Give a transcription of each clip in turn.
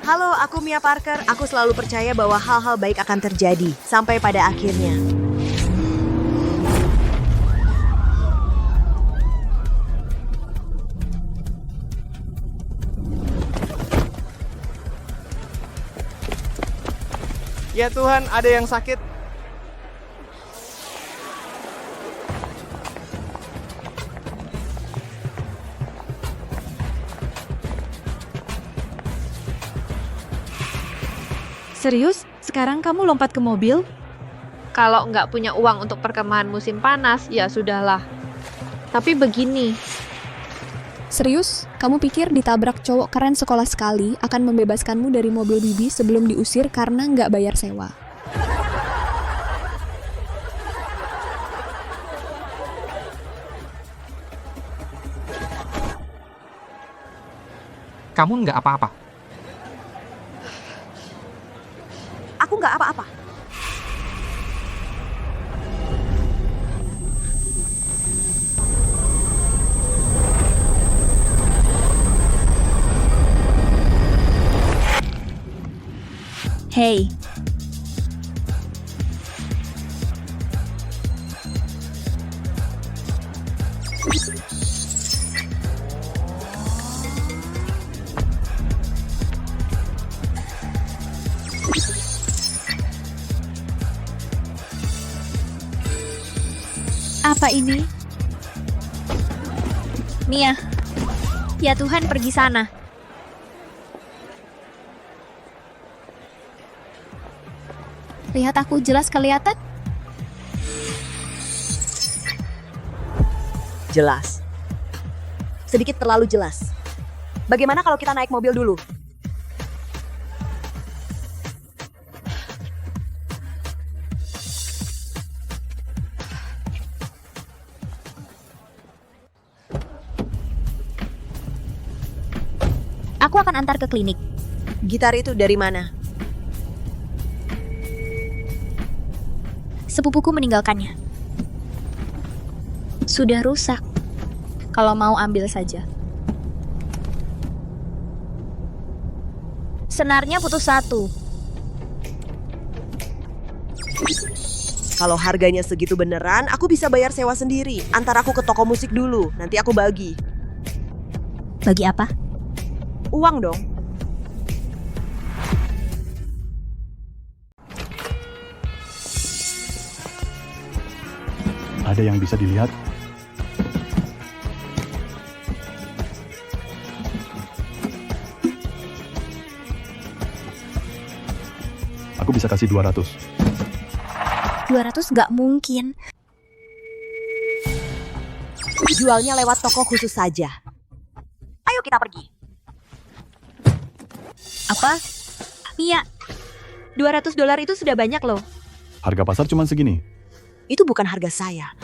Halo, aku Mia Parker. Aku selalu percaya bahwa hal-hal baik akan terjadi sampai pada akhirnya. Ya Tuhan, ada yang sakit. Serius? Sekarang kamu lompat ke mobil? Kalau nggak punya uang untuk perkemahan musim panas, ya sudahlah. Tapi begini, Serius? Kamu pikir ditabrak cowok keren sekolah sekali akan membebaskanmu dari mobil Bibi sebelum diusir karena nggak bayar sewa? Kamu nggak apa-apa. Aku nggak apa-apa. Hey, apa ini? Mia, ya Tuhan pergi sana. Lihat aku jelas kelihatan? Jelas. Sedikit terlalu jelas. Bagaimana kalau kita naik mobil dulu? Aku akan antar ke klinik. Gitar itu dari mana? Sepupuku meninggalkannya. Sudah rusak. Kalau mau ambil saja. Senarnya putus satu. Kalau harganya segitu beneran, aku bisa bayar sewa sendiri. Antar aku ke toko musik dulu, nanti aku bagi. Bagi apa? Uang dong. Ada yang bisa dilihat? Aku bisa kasih 200. 200 nggak mungkin. Jualnya lewat toko khusus saja. Ayo kita pergi. Apa? Mia, $200 itu sudah banyak loh. Harga pasar cuma segini. Itu bukan harga saya.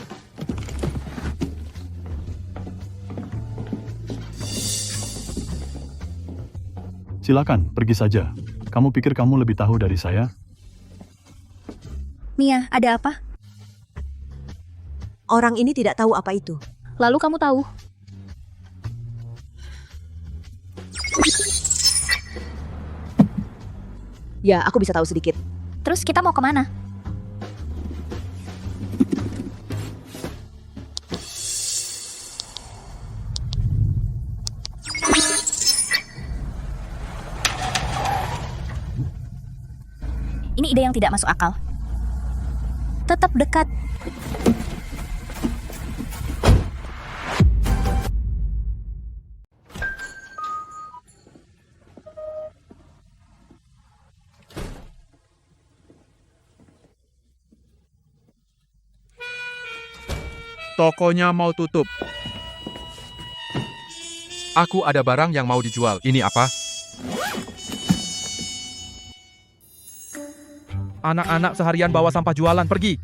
Silakan, pergi saja. Kamu pikir kamu lebih tahu dari saya? Mia, ada apa? Orang ini tidak tahu apa itu. Lalu kamu tahu? Ya, aku bisa tahu sedikit. Terus kita mau kemana? Ini ide yang tidak masuk akal. Tetap dekat. Tokonya mau tutup. Aku ada barang yang mau dijual. Ini apa? Anak-anak seharian bawa sampah jualan, pergi.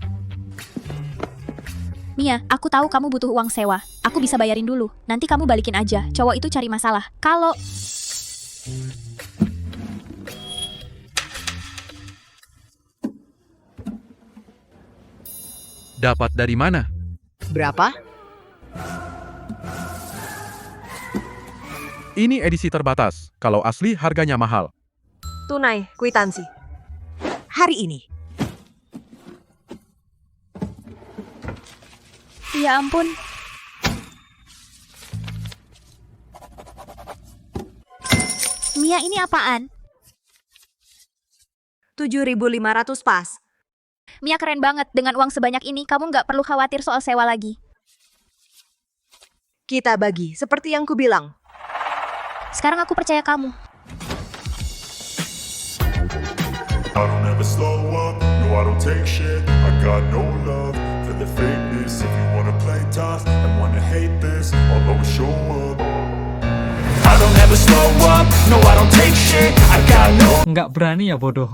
Mia, aku tahu kamu butuh uang sewa. Aku bisa bayarin dulu. Nanti kamu balikin aja. Cowok itu cari masalah. Kalau... Dapat dari mana? Berapa? Ini edisi terbatas. Kalau asli harganya mahal. Tunai, kwitansi. Hari ini. Ya ampun. Mia, ini apaan? 7.500 pas. Mia keren banget. Dengan uang sebanyak ini, kamu nggak perlu khawatir soal sewa lagi. Kita bagi, seperti yang kubilang. Sekarang aku percaya kamu. I don't ever slow up, no I don't take shit. I got no love for the fakeness. If you wanna play tough and wanna hate this, I'll always show up. I don't ever slow up, no I don't take shit. I got no. Nggak berani ya bodoh.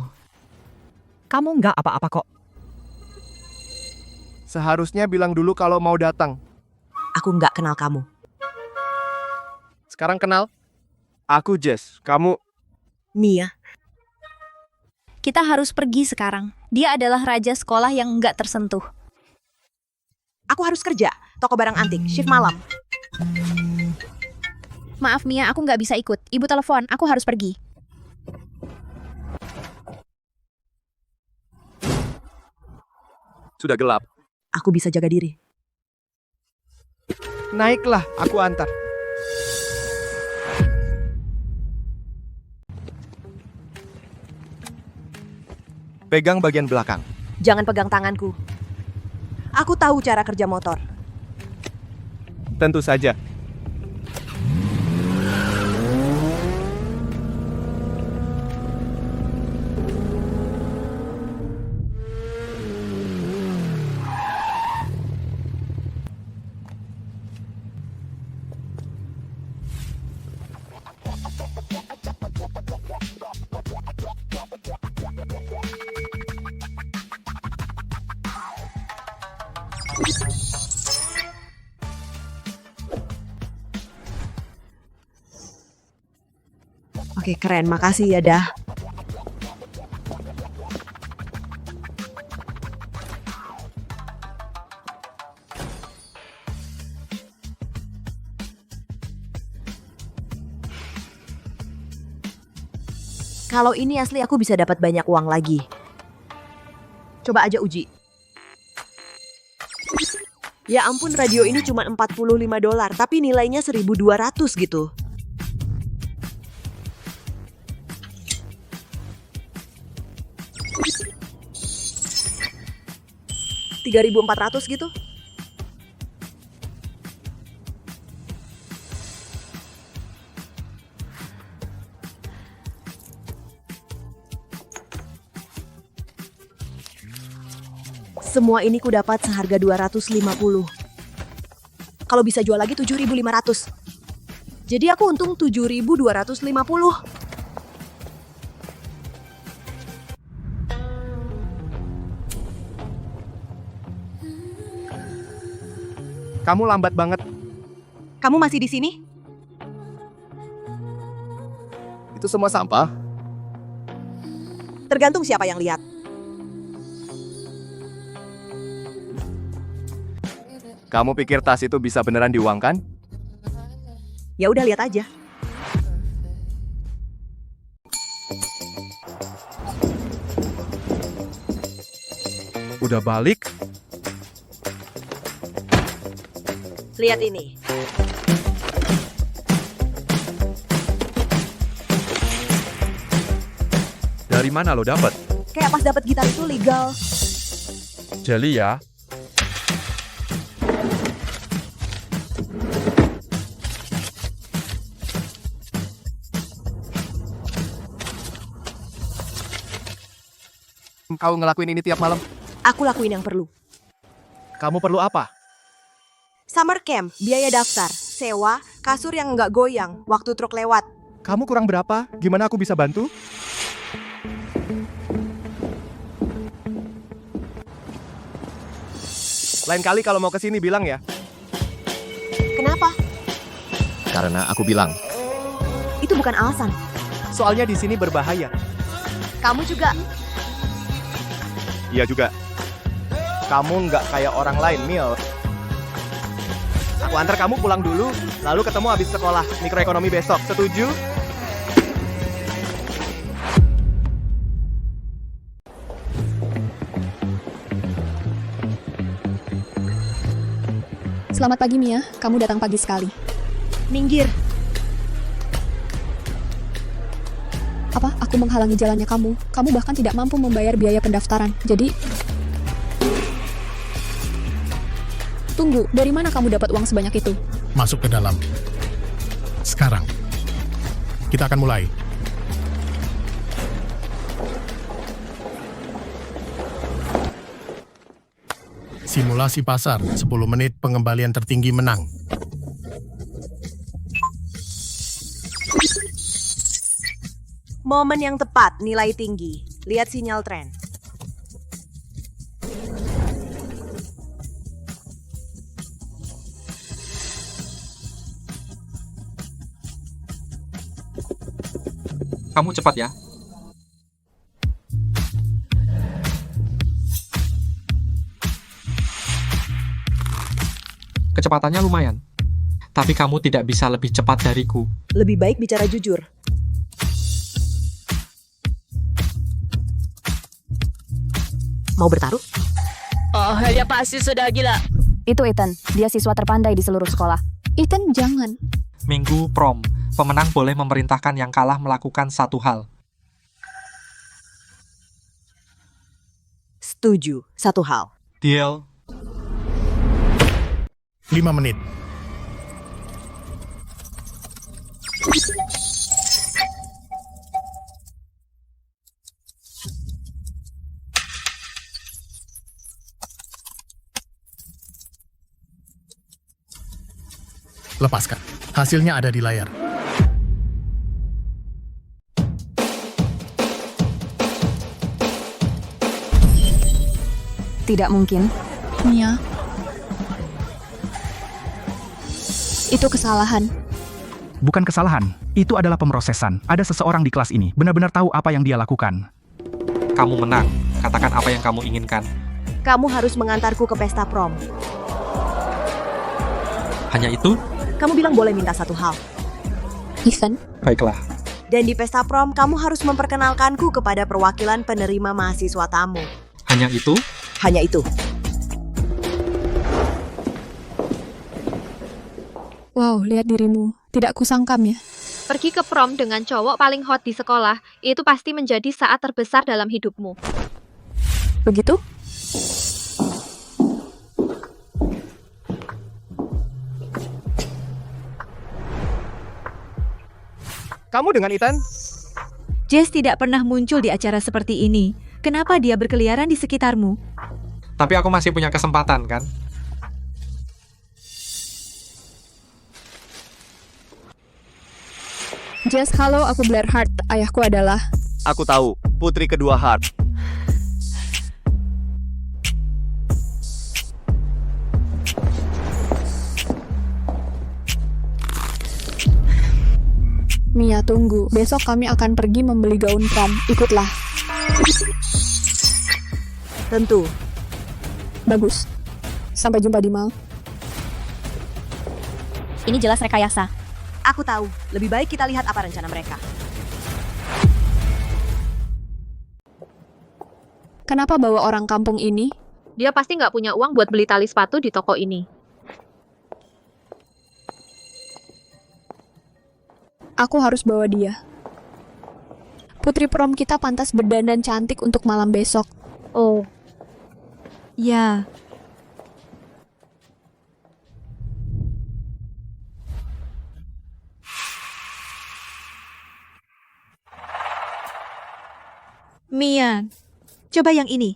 Kamu nggak apa-apa kok. Seharusnya bilang dulu kalau mau datang. Aku nggak kenal kamu. Sekarang kenal? Aku Jess, kamu... Mia, Kita harus pergi sekarang. Dia adalah raja sekolah yang nggak tersentuh. aku harus kerja. Toko barang antik, shift malam. Maaf Mia, aku nggak bisa ikut. Ibu telepon, aku harus pergi. Sudah gelap. Aku bisa jaga diri. Naiklah, aku antar. Pegang bagian belakang. Jangan pegang tanganku. Aku tahu cara kerja motor. Tentu saja. Oke, keren. Makasih ya, dah. Kalau ini asli aku bisa dapat banyak uang lagi. Coba aja uji. Ya ampun, radio ini cuma $45, tapi nilainya 1.200 gitu. 3.400 gitu. Semua ini ku dapat seharga 250. Kalau bisa jual lagi 7.500. Jadi aku untung 7.250. Kamu lambat banget. Kamu masih di sini? Itu semua sampah. Tergantung siapa yang lihat. Kamu pikir tas itu bisa beneran diuangkan? Ya udah, lihat aja. Udah balik? Lihat ini. Dari mana lo dapat? Kayak pas dapat gitar itu legal. Jeli ya? Kau ngelakuin ini tiap malam? Aku lakuin yang perlu. Kamu perlu apa? Summer camp, biaya daftar, sewa, kasur yang nggak goyang waktu truk lewat. Kamu kurang berapa? Gimana aku bisa bantu? Lain kali kalau mau kesini bilang ya. Kenapa? Karena aku bilang. Itu bukan alasan. Soalnya di sini berbahaya. Kamu juga. Iya juga. Kamu nggak kayak orang lain, Mil. Aku antar kamu pulang dulu, lalu ketemu habis sekolah mikroekonomi besok. Setuju? Selamat pagi Mia, kamu datang pagi sekali. Minggir. Apa? Aku menghalangi jalannya kamu. Kamu bahkan tidak mampu membayar biaya pendaftaran. Jadi... Tunggu, dari mana kamu dapat uang sebanyak itu? Masuk ke dalam. Sekarang. Kita akan mulai. Simulasi pasar, 10 menit pengembalian tertinggi menang. Momen yang tepat, nilai tinggi. Lihat sinyal tren. Kamu cepat ya. Kecepatannya lumayan. Tapi kamu tidak bisa lebih cepat dariku. Lebih baik bicara jujur. Mau bertaruh? Oh, dia pasti sudah gila. Itu Ethan, dia siswa terpandai di seluruh sekolah. Ethan, jangan. Minggu prom, pemenang boleh memerintahkan yang kalah melakukan satu hal. Setuju, satu hal. Deal. 5 menit. Lepaskan. Hasilnya ada di layar. Tidak mungkin. Mia. Itu kesalahan. Bukan kesalahan, itu adalah pemrosesan. Ada seseorang di kelas ini benar-benar tahu apa yang dia lakukan. Kamu menang. Katakan apa yang kamu inginkan. Kamu harus mengantarku ke pesta prom. Hanya itu? Kamu bilang boleh minta satu hal. Ethan. Baiklah. Dan di pesta prom, kamu harus memperkenalkanku kepada perwakilan penerima mahasiswa tamu. Hanya itu? Hanya itu. Wow, lihat dirimu. Tidak kusangkam ya. Pergi ke prom dengan cowok paling hot di sekolah, itu pasti menjadi saat terbesar dalam hidupmu. Begitu? Kamu dengan Ethan? Jess tidak pernah muncul di acara seperti ini. Kenapa dia berkeliaran di sekitarmu? Tapi aku masih punya kesempatan, kan? Jess, halo, aku Blair Hart. Ayahku adalah... Aku tahu, putri kedua Hart. Mia, tunggu. Besok kami akan pergi membeli gaun prom. Ikutlah. Tentu. Bagus. Sampai jumpa di mall. Ini jelas rekayasa. Aku tahu. Lebih baik kita lihat apa rencana mereka. Kenapa bawa orang kampung ini? Dia pasti nggak punya uang buat beli tali sepatu di toko ini. Aku harus bawa dia. Putri prom kita pantas berdandan cantik untuk malam besok. Oh, Ya, Mia, coba yang ini.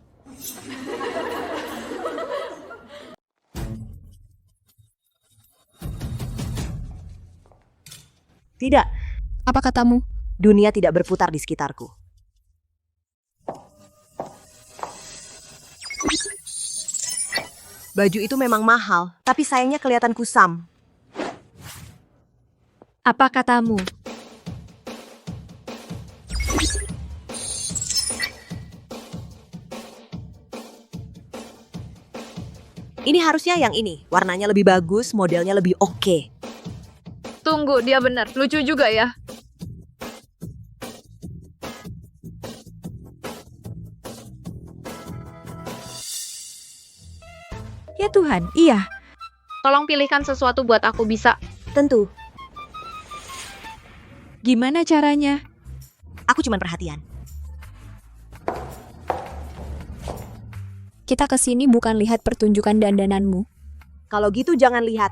Tidak, Apa katamu? dunia tidak berputar di sekitarku. Baju itu memang mahal, tapi sayangnya kelihatan kusam. Apa katamu? Ini harusnya yang ini. Warnanya lebih bagus, modelnya lebih oke. tunggu, dia benar. Lucu juga ya. Ya Tuhan, iya. Tolong pilihkan sesuatu buat aku bisa. Tentu, Gimana caranya? aku cuma perhatian. Kita kesini bukan lihat pertunjukan dandananmu. Kalau gitu jangan lihat.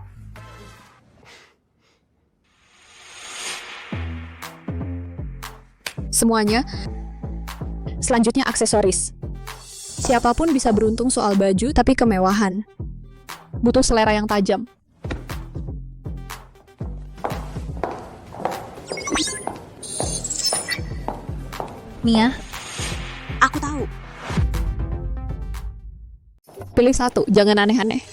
Semuanya. Selanjutnya aksesoris. Siapapun bisa beruntung soal baju, tapi kemewahan. Butuh selera yang tajam. Mia, Aku tahu. Pilih satu, jangan aneh-aneh.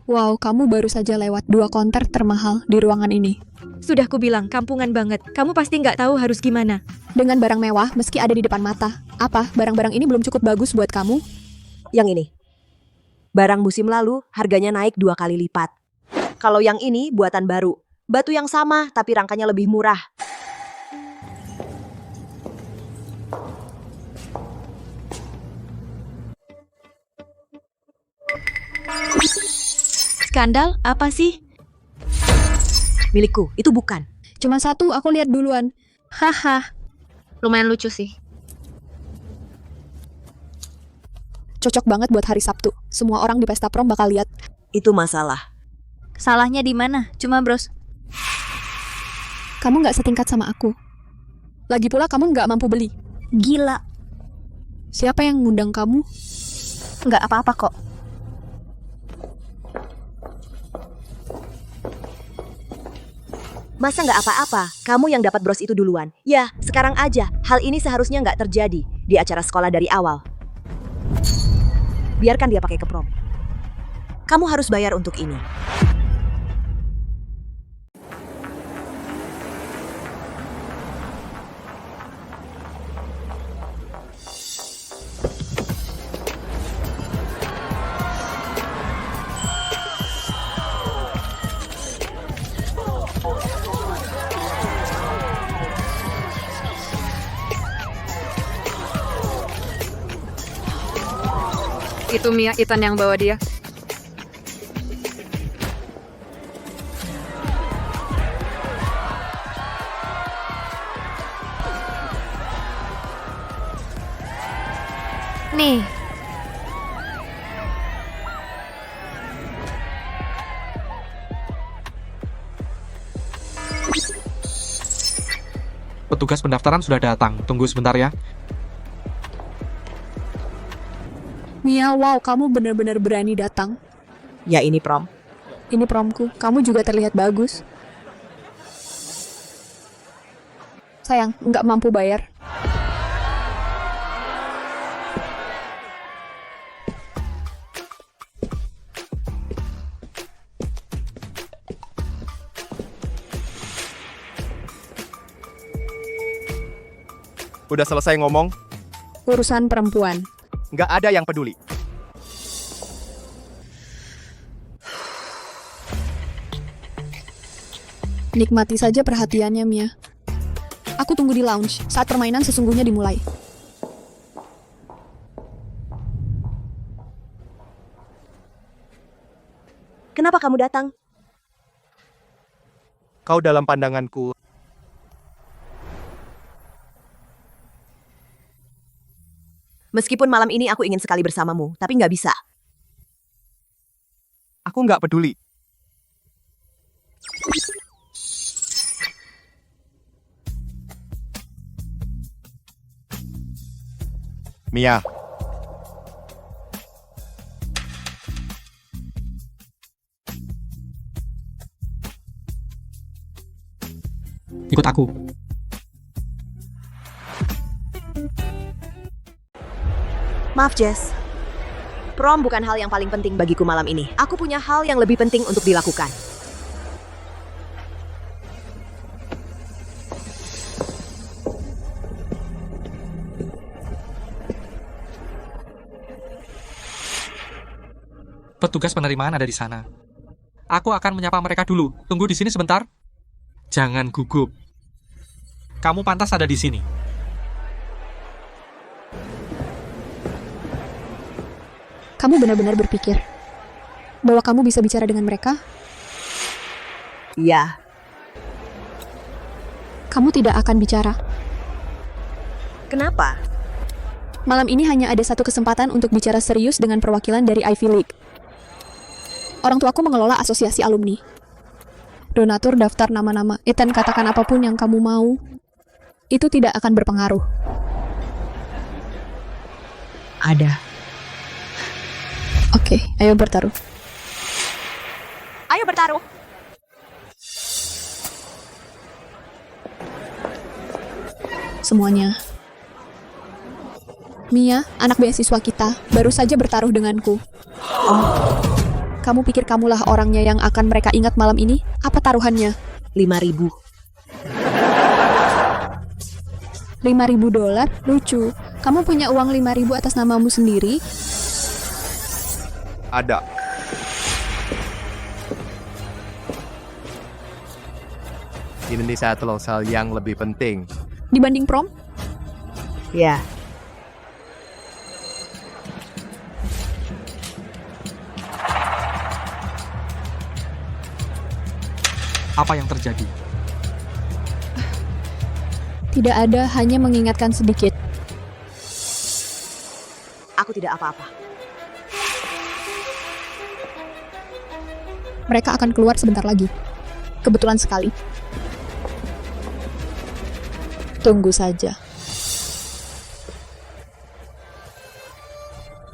Wow, kamu baru saja lewat 2 konter termahal di ruangan ini. Sudah kubilang, kampungan banget. Kamu pasti nggak tahu harus gimana. Dengan barang mewah meski ada di depan mata. Apa, barang-barang ini belum cukup bagus buat kamu? Yang ini. Barang musim lalu harganya naik 2 kali lipat. Kalau yang ini buatan baru. Batu yang sama tapi rangkanya lebih murah. Skandal? Apa sih? Milikku, itu bukan. Cuma satu, aku lihat duluan. Haha, Lumayan lucu sih. cocok banget buat hari Sabtu. Semua orang di pesta prom bakal lihat. Itu masalah. salahnya di mana? Cuma bros. Kamu nggak setingkat sama aku. Lagi pula kamu nggak mampu beli. Gila, Siapa yang ngundang kamu? nggak apa-apa kok. Masa nggak apa-apa? Kamu yang dapat bros itu duluan. Ya, sekarang aja. Hal ini seharusnya nggak terjadi di acara sekolah dari awal. Biarkan dia pakai ke prom. Kamu harus bayar untuk ini. Itu Mia, Ethan yang bawa dia. Nih, Petugas pendaftaran sudah datang. Tunggu sebentar ya. Mia, wow, kamu benar-benar berani datang. Ya, ini prom. Ini promku. Kamu juga terlihat bagus. Sayang, nggak mampu bayar. Udah selesai ngomong? Urusan perempuan. Nggak ada yang peduli. Nikmati saja perhatiannya, Mia. Aku tunggu di lounge saat permainan sesungguhnya dimulai. Kenapa kamu datang? Kau dalam pandanganku. Meskipun malam ini aku ingin sekali bersamamu, tapi nggak bisa. Aku nggak peduli. Mia, Ikut aku. Maaf, Jess. Prom bukan hal yang paling penting bagiku malam ini. Aku punya hal yang lebih penting untuk dilakukan. Petugas penerimaan ada di sana. Aku akan menyapa mereka dulu. Tunggu di sini sebentar. Jangan gugup. Kamu pantas ada di sini. Kamu benar-benar berpikir. bahwa kamu bisa bicara dengan mereka? Iya, Kamu tidak akan bicara. kenapa? Malam ini hanya ada satu kesempatan untuk bicara serius dengan perwakilan dari Ivy League. Orang tuaku mengelola asosiasi alumni. Donatur daftar nama-nama. Ethan, katakan apapun yang kamu mau. Itu tidak akan berpengaruh. Ada. Oke, ayo bertaruh. Ayo bertaruh. Semuanya. Mia, anak beasiswa kita, baru saja bertaruh denganku. Kamu pikir kamulah orangnya yang akan mereka ingat malam ini? Apa taruhannya? 5.000. $5.000? Lucu. Kamu punya uang 5.000 atas namamu sendiri? Ada. Ini satu hal yang lebih penting. Dibanding prom? Ya, Apa yang terjadi? Tidak ada, hanya mengingatkan sedikit. aku tidak apa-apa. Mereka akan keluar sebentar lagi. Kebetulan sekali. Tunggu saja.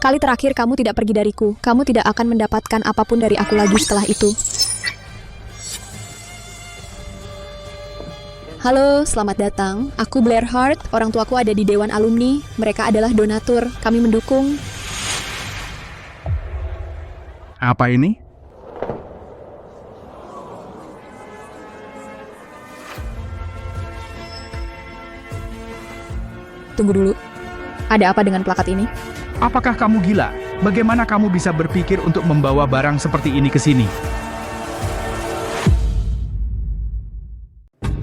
Kali terakhir kamu tidak pergi dariku. Kamu tidak akan mendapatkan apapun dari aku lagi setelah itu. Halo, selamat datang. Aku Blair Hart. Orang tuaku ada di Dewan Alumni. Mereka adalah donatur. Kami mendukung. Apa ini? Tunggu dulu. Ada apa dengan plakat ini? Apakah kamu gila? Bagaimana kamu bisa berpikir untuk membawa barang seperti ini ke sini?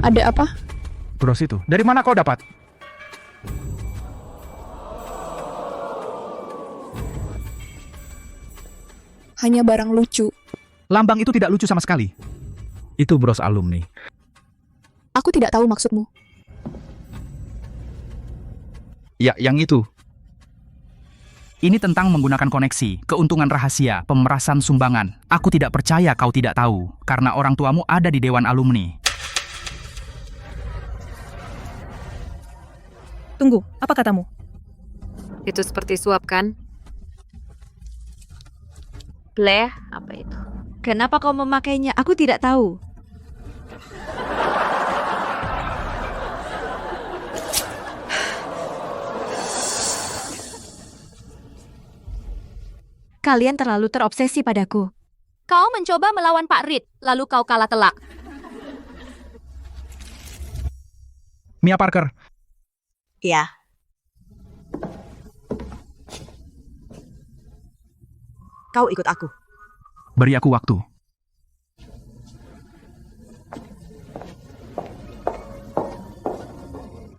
Ada apa? Bros itu, dari mana kau dapat? Hanya barang lucu. Lambang itu tidak lucu sama sekali. Itu bros alumni. Aku tidak tahu maksudmu. Ya, yang itu. Ini tentang menggunakan koneksi, keuntungan rahasia, pemerasan sumbangan. Aku tidak percaya kau tidak tahu, karena orang tuamu ada di Dewan Alumni. Tunggu, apa katamu? Itu seperti suap kan? Blair, apa itu? Kenapa kau memakainya? Aku tidak tahu. Kalian terlalu terobsesi padaku. Kau mencoba melawan Pak Reed, lalu kau kalah telak. Mia Parker, Ya. Kau ikut aku. beri aku waktu.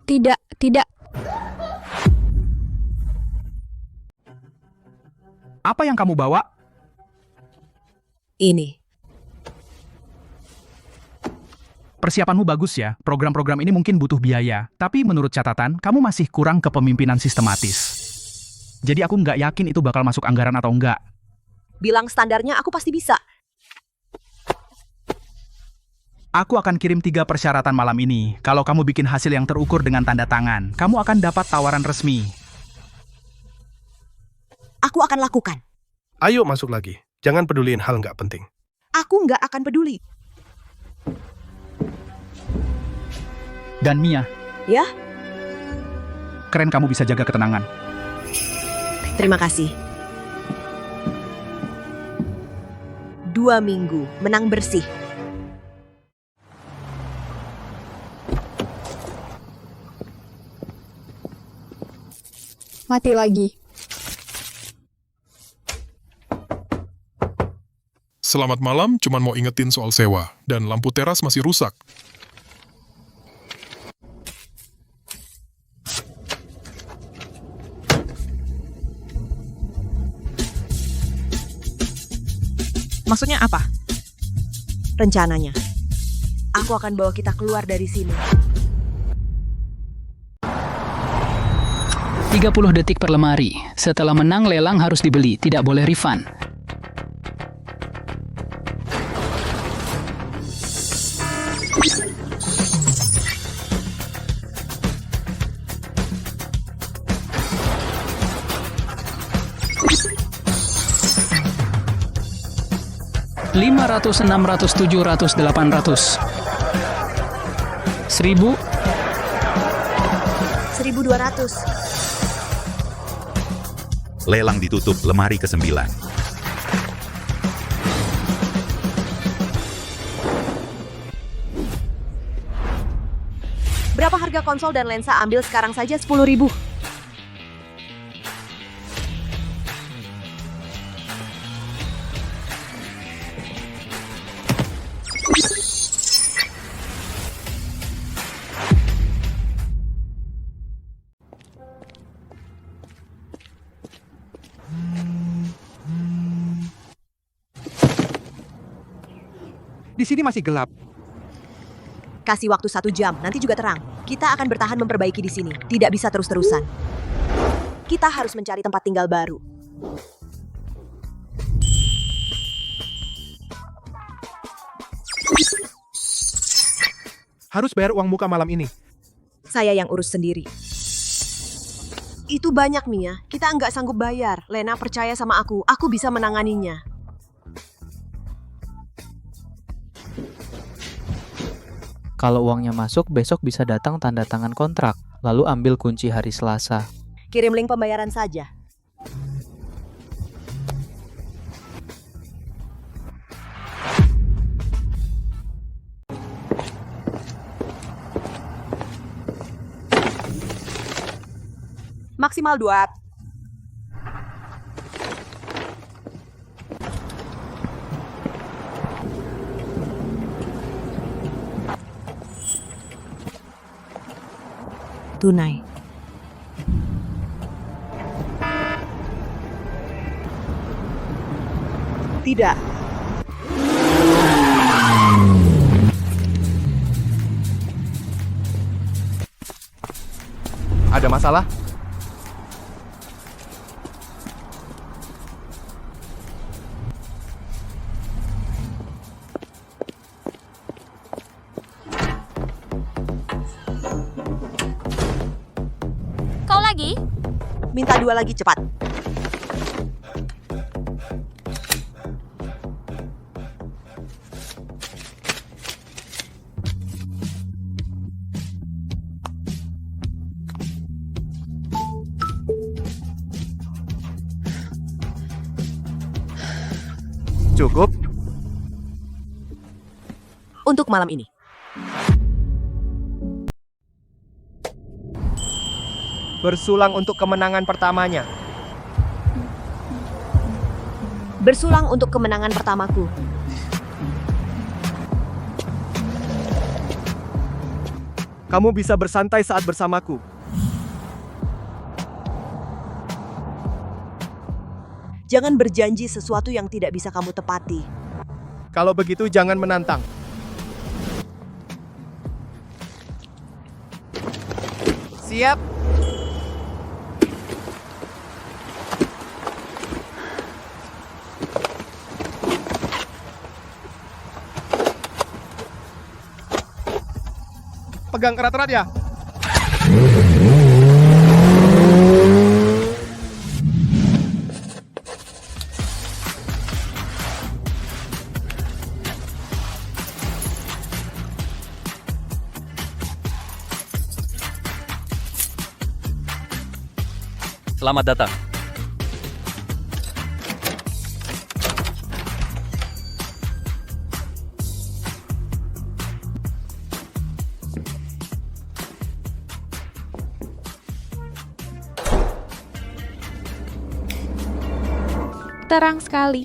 Tidak. Apa yang kamu bawa? Ini. Persiapanmu bagus ya. Program-program ini mungkin butuh biaya. Tapi menurut catatan, kamu masih kurang kepemimpinan sistematis. Jadi aku nggak yakin itu bakal masuk anggaran atau enggak. Bilang standarnya aku pasti bisa. Aku akan kirim 3 persyaratan malam ini. Kalau kamu bikin hasil yang terukur dengan tanda tangan, kamu akan dapat tawaran resmi. Aku akan lakukan. Ayo masuk lagi. Jangan peduliin hal nggak penting. Aku nggak akan peduli. Dan Mia, Ya, keren kamu bisa jaga ketenangan. terima kasih. 2 minggu, menang bersih. Mati lagi. Selamat malam, cuman mau ingetin soal sewa. Dan lampu teras masih rusak. Maksudnya apa? Rencananya, aku akan bawa kita keluar dari sini. 30 detik per lemari. Setelah menang lelang harus dibeli, tidak boleh refund. $500, $600, $700, $800. 1000. 1.200. Lelang ditutup lemari ke-9. Berapa harga konsol dan lensa? Ambil sekarang saja 10.000. Di sini masih gelap. Kasih waktu 1 jam, nanti juga terang. Kita akan bertahan memperbaiki di sini. Tidak bisa terus-terusan. Kita harus mencari tempat tinggal baru. Harus bayar uang muka malam ini. Saya yang urus sendiri. Itu banyak, Mia. Kita nggak sanggup bayar. Lena percaya sama aku. Aku bisa menanganinya. Kalau uangnya masuk, besok bisa datang tanda tangan kontrak, lalu ambil kunci hari Selasa. Kirim link pembayaran saja. Maksimal 2. Tunai. Tidak. Ada masalah? Kau lagi? Minta 2 lagi, cepat. Cukup. Untuk malam ini. Bersulang untuk kemenangan pertamanya. Bersulang untuk kemenangan pertamaku. Kamu bisa bersantai saat bersamaku. Jangan berjanji sesuatu yang tidak bisa kamu tepati. Kalau begitu jangan menantang. Siap. Pegang erat-erat ya. Selamat datang. Terang sekali.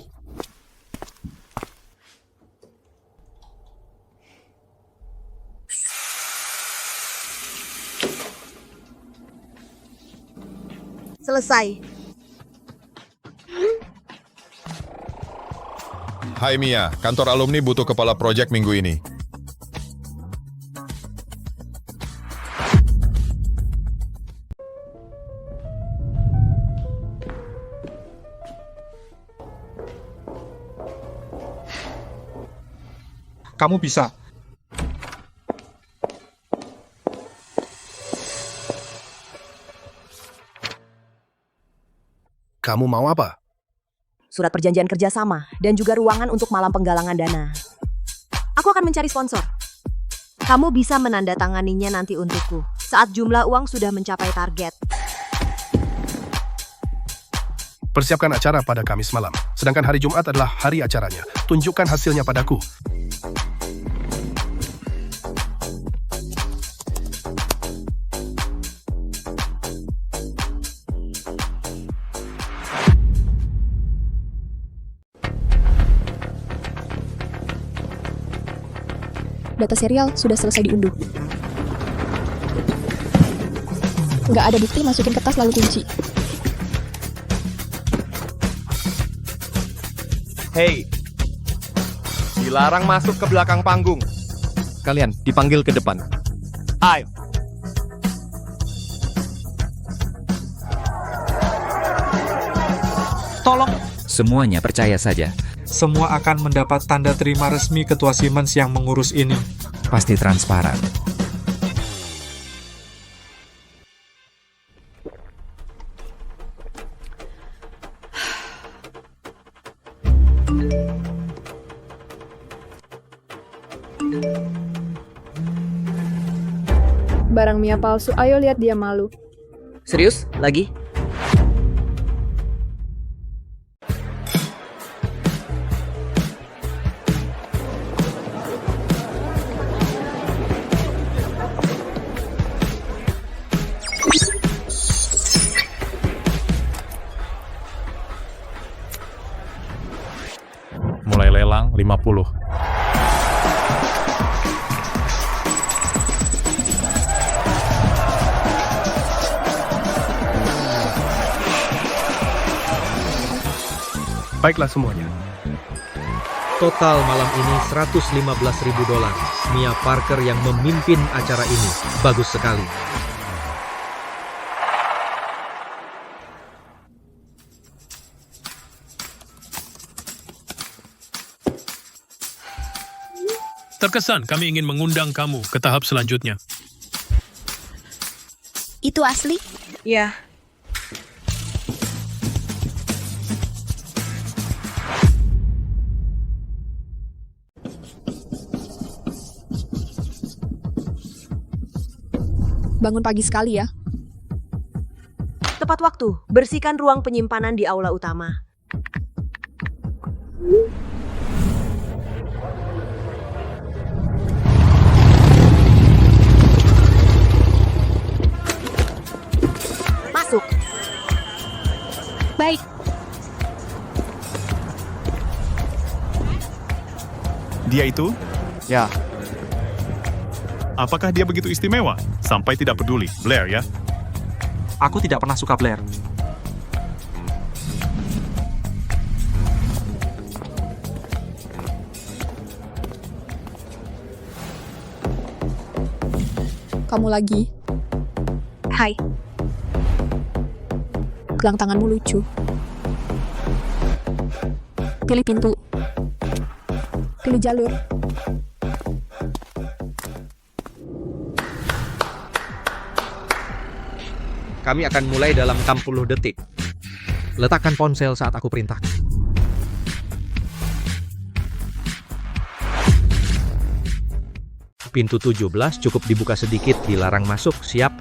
Selesai. Hai Mia, kantor alumni butuh kepala proyek minggu ini. Kamu bisa. Kamu mau apa? Surat perjanjian kerjasama, dan juga ruangan untuk malam penggalangan dana. Aku akan mencari sponsor. Kamu bisa menandatanganinya nanti untukku, saat jumlah uang sudah mencapai target. Persiapkan acara pada Kamis malam, sedangkan hari Jumat adalah hari acaranya. Tunjukkan hasilnya padaku. Data serial sudah selesai diunduh. Nggak ada bukti, masukin kertas lalu kunci. Hei, dilarang masuk ke belakang panggung. Kalian dipanggil ke depan. Ayo. Tolong. Semuanya percaya saja. Semua akan mendapat tanda terima resmi Ketua Siemens yang mengurus ini. Pasti transparan. Barang Mia palsu, ayo lihat dia malu. Serius? Lagi? Mulai lelang 50. Baiklah semuanya. Total malam ini $115.000. Mia Parker yang memimpin acara ini. Bagus sekali. Terkesan kami ingin mengundang kamu ke tahap selanjutnya. Itu asli? Ya. Bangun pagi sekali ya. Tepat waktu, bersihkan ruang penyimpanan di aula utama. Masuk. Baik. Dia itu? Ya. Apakah dia begitu istimewa? Sampai tidak peduli. Blair ya? Aku tidak pernah suka Blair. Kamu lagi. Hai. Gelang tanganmu lucu. Pilih pintu. Pilih jalur. Kami akan mulai dalam 60 detik. Letakkan ponsel saat aku perintah. Pintu 17 cukup dibuka sedikit, dilarang masuk. Siap?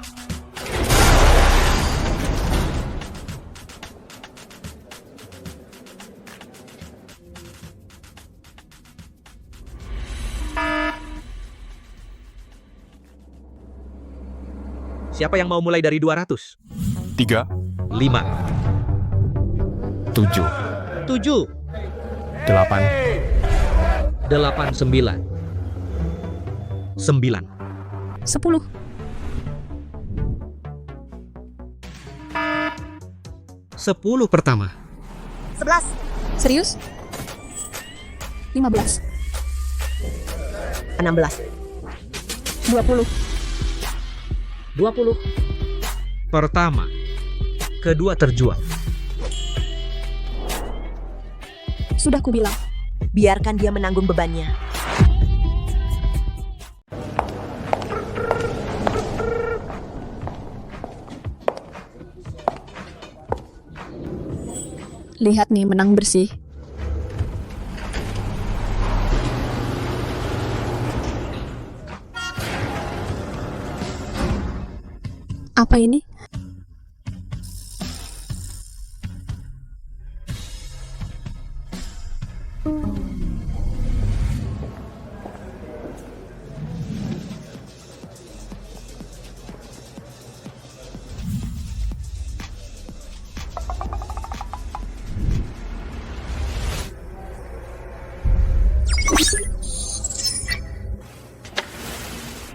Siapa yang mau mulai dari 200? 3, 5, 7, 7, 8, 8, 9, 9, 10. 10 pertama. 11. Serius? 15, 16. 20. 20. Pertama, kedua terjual. Sudah kubilang. Biarkan dia menanggung bebannya. Lihat nih, menang bersih. Apa ini?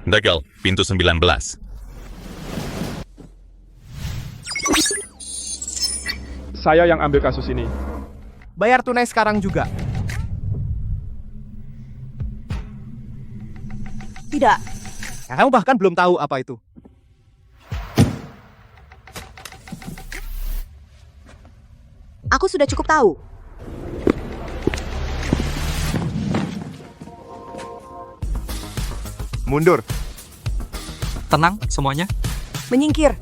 Gagal, pintu 19. Saya yang ambil kasus ini. Bayar tunai sekarang juga. Tidak. Kamu bahkan belum tahu apa itu. Aku sudah cukup tahu. Mundur. Tenang semuanya. Menyingkir.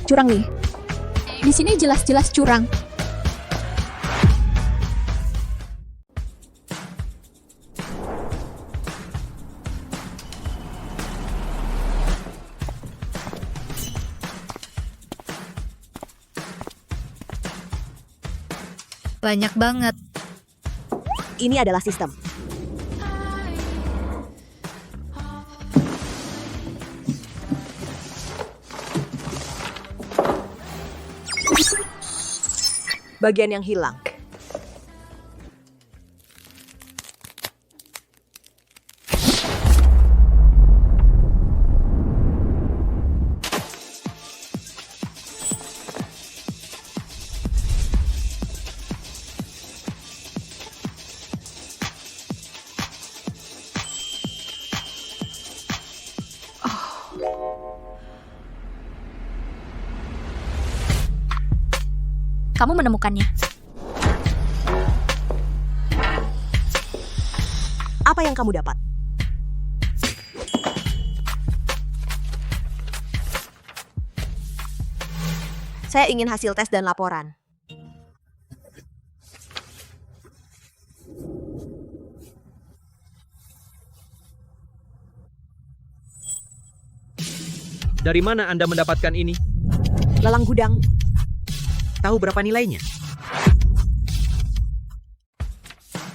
Curang nih. Di sini jelas-jelas curang. Banyak banget. Ini adalah sistem. Bagian yang hilang. Kamu menemukannya. Apa yang kamu dapat? Saya ingin hasil tes dan laporan. Dari mana Anda mendapatkan ini? Lelang gudang. Tahu berapa nilainya?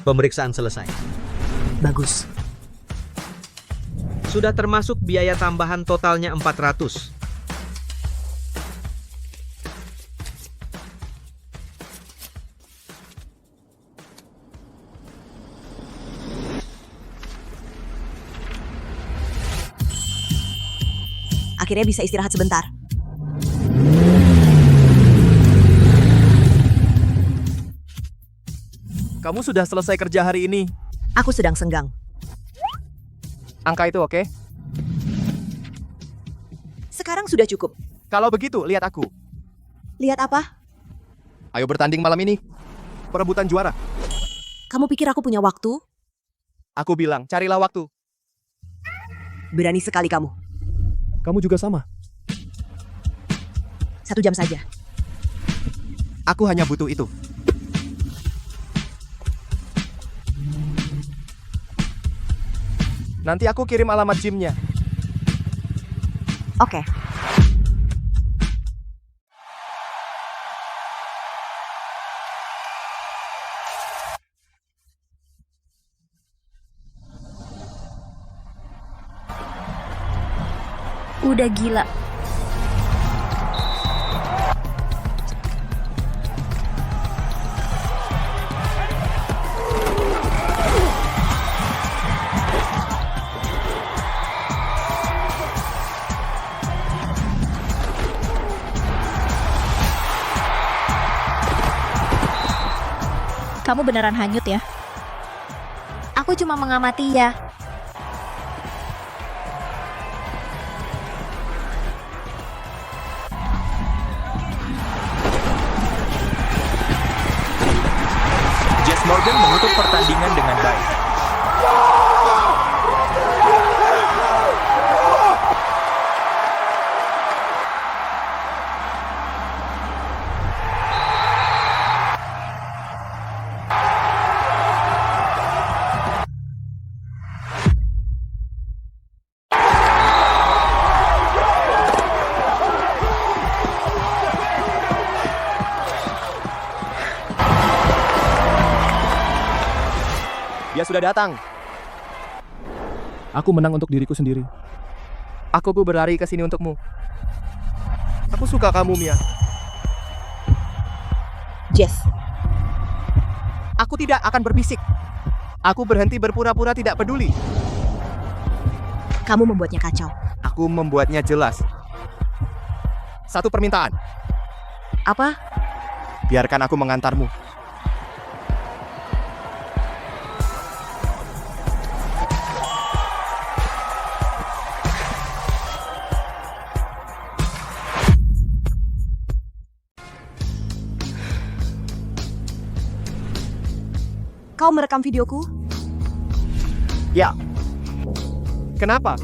Pemeriksaan selesai. Bagus. Sudah termasuk biaya tambahan totalnya 400. Akhirnya bisa istirahat sebentar. Kamu sudah selesai kerja hari ini. Aku sedang senggang. Angka itu oke? Sekarang sudah cukup. Kalau begitu, lihat aku. Lihat apa? Ayo bertanding malam ini. Perebutan juara. Kamu pikir aku punya waktu? Aku bilang, carilah waktu. Berani sekali kamu. Kamu juga sama. 1 jam saja. Aku hanya butuh itu. Nanti aku kirim alamat gymnya. Oke. Udah gila. kamu beneran hanyut ya? Aku cuma mengamati ya. Jess Morgan menutup pertandingan dengan baik. Dia sudah datang. Aku menang untuk diriku sendiri. Aku berlari ke sini untukmu. Aku suka kamu, Mia. Jess, Aku tidak akan berbisik. Aku berhenti berpura-pura tidak peduli. kamu membuatnya kacau. Aku membuatnya jelas. Satu permintaan. Apa? Biarkan aku mengantarmu. Kau merekam videoku? Ya. Kenapa?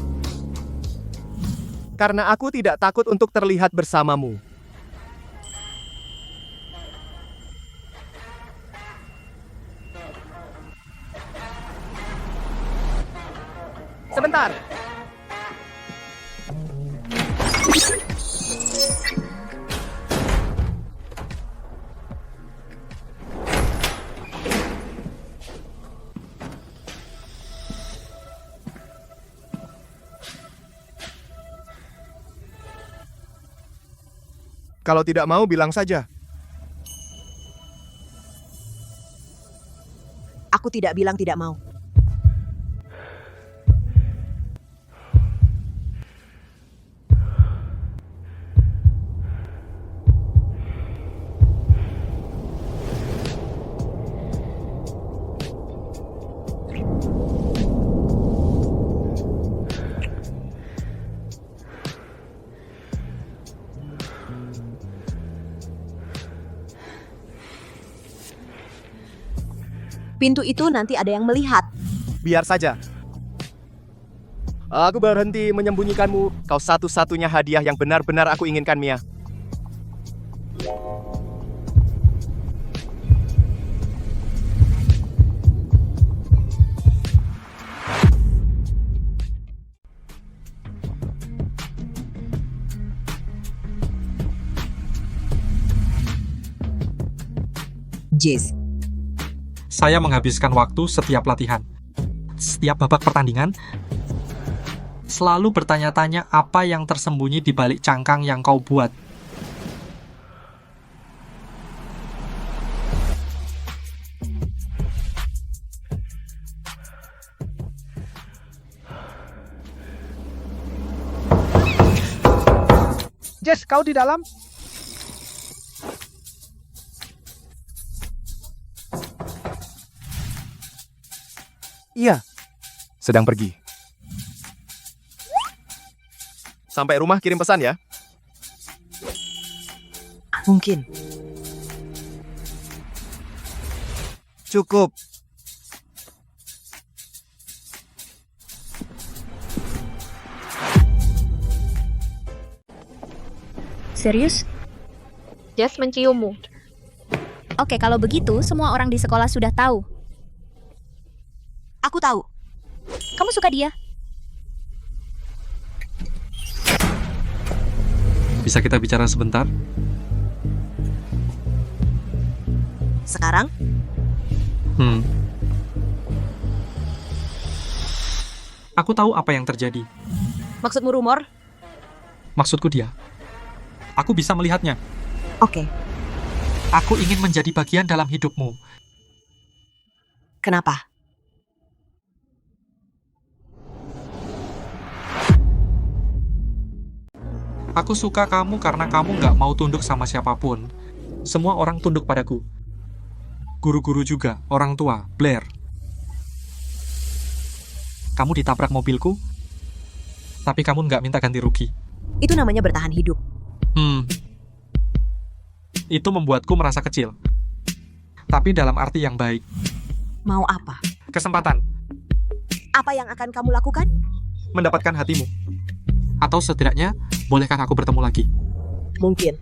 Karena aku tidak takut untuk terlihat bersamamu. Sebentar. Kalau tidak mau, bilang saja. Aku tidak bilang tidak mau. Pintu itu nanti ada yang melihat. Biar saja. Aku berhenti menyembunyikanmu. Kau satu-satunya hadiah yang benar-benar aku inginkan, Mia. Jess. Saya menghabiskan waktu setiap latihan. Setiap babak pertandingan, selalu bertanya-tanya apa yang tersembunyi di balik cangkang yang kau buat. Jess, kau di dalam? Iya. Sedang pergi. Sampai rumah kirim pesan ya. Mungkin. Cukup. Serius? Jess menciummu. Oke, kalau begitu semua orang di sekolah sudah tahu. Aku tahu. Kamu suka dia? Bisa kita bicara sebentar? Sekarang? Aku tahu apa yang terjadi. Maksudmu rumor? Maksudku dia. Aku bisa melihatnya. Oke. Aku ingin menjadi bagian dalam hidupmu. Kenapa? Aku suka kamu karena kamu nggak mau tunduk sama siapapun. Semua orang tunduk padaku. guru-guru juga, orang tua, Blair. Kamu ditabrak mobilku, tapi kamu nggak minta ganti rugi. Itu namanya bertahan hidup. Itu membuatku merasa kecil. Tapi dalam arti yang baik. Mau apa? Kesempatan. Apa yang akan kamu lakukan? Mendapatkan hatimu. Atau setidaknya, bolehkah aku bertemu lagi? Mungkin.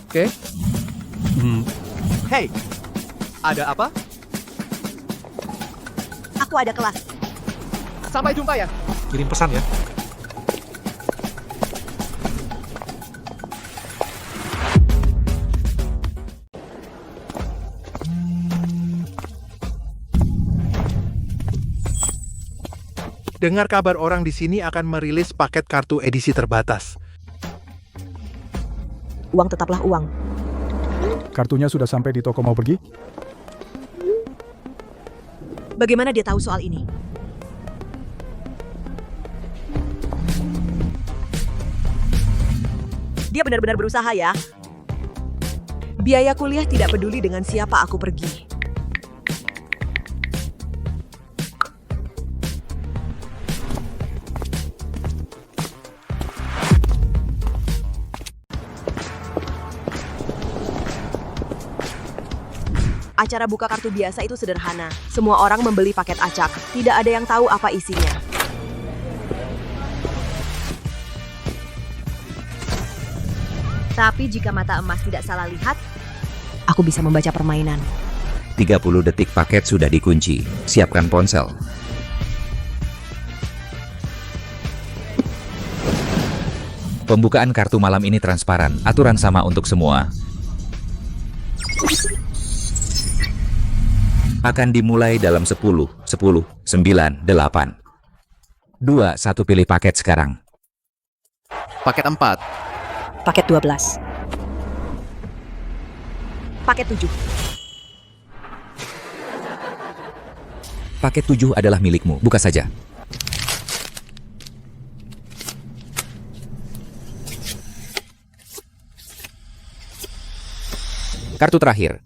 Oke. Hey, ada apa? Aku ada kelas. Sampai jumpa ya. Kirim pesan ya. Dengar kabar orang di sini akan merilis paket kartu edisi terbatas. Uang tetaplah uang. Kartunya sudah sampai di toko, mau pergi? Bagaimana dia tahu soal ini? Dia benar-benar berusaha ya. Biaya kuliah tidak peduli dengan siapa aku pergi. Acara buka kartu biasa itu sederhana. Semua orang membeli paket acak. Tidak ada yang tahu apa isinya. Tapi jika mata emas tidak salah lihat, aku bisa membaca permainan. 30 detik paket sudah dikunci. Siapkan ponsel. Pembukaan kartu malam ini transparan. Aturan sama untuk semua. Akan dimulai dalam 10, 9, 8. 2, 1 pilih paket sekarang. Paket 4. Paket 12. Paket 7. Paket 7 adalah milikmu. Buka saja. Kartu terakhir.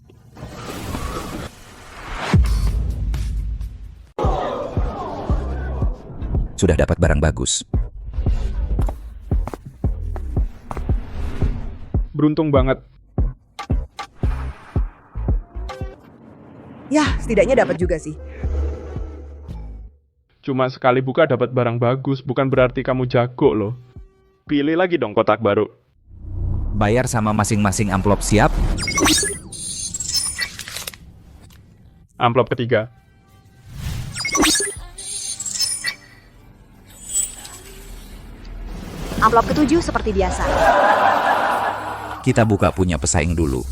Sudah dapat barang bagus. Beruntung banget. Ya, setidaknya dapat juga sih. Cuma sekali buka dapat barang bagus, bukan berarti kamu jago loh. Pilih lagi dong kotak baru. Bayar sama masing-masing amplop, siap? Amplop ketiga. Amplop ketujuh seperti biasa. Kita buka punya pesaing dulu.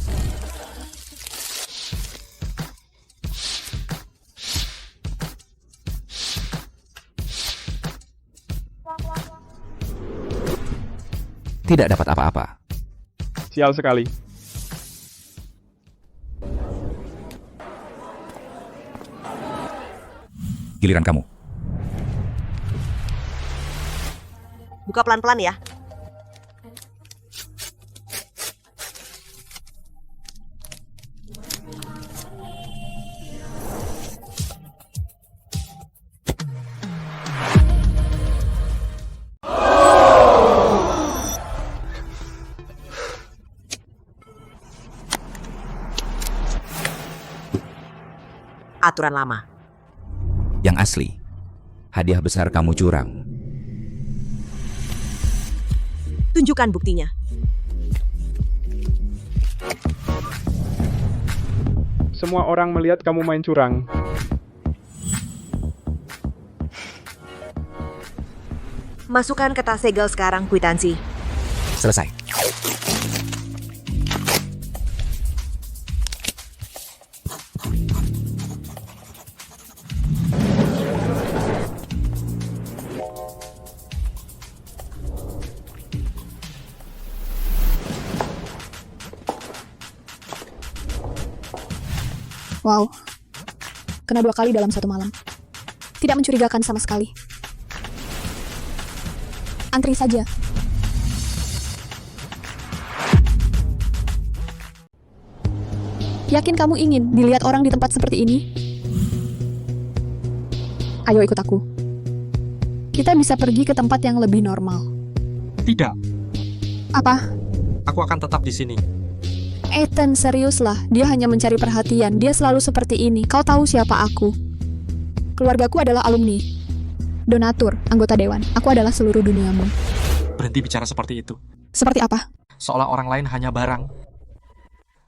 Tidak dapat apa-apa. Sial sekali. Giliran kamu. Buka pelan-pelan ya. Aturan lama. Yang asli. Hadiah besar kamu curang. Tunjukkan buktinya. Semua orang melihat kamu main curang. Masukkan ke tas segel sekarang, kwitansi. Selesai. Wow, kena 2 kali dalam 1 malam. Tidak mencurigakan sama sekali. Antri saja. Yakin kamu ingin dilihat orang di tempat seperti ini? Ayo ikut aku. Kita bisa pergi ke tempat yang lebih normal. Tidak, Apa? aku akan tetap di sini. Ethan, seriuslah. Dia hanya mencari perhatian. Dia selalu seperti ini. Kau tahu siapa aku? Keluargaku adalah alumni. Donatur, anggota dewan. Aku adalah seluruh duniamu. Berhenti bicara seperti itu. Seperti apa? Seolah orang lain hanya barang.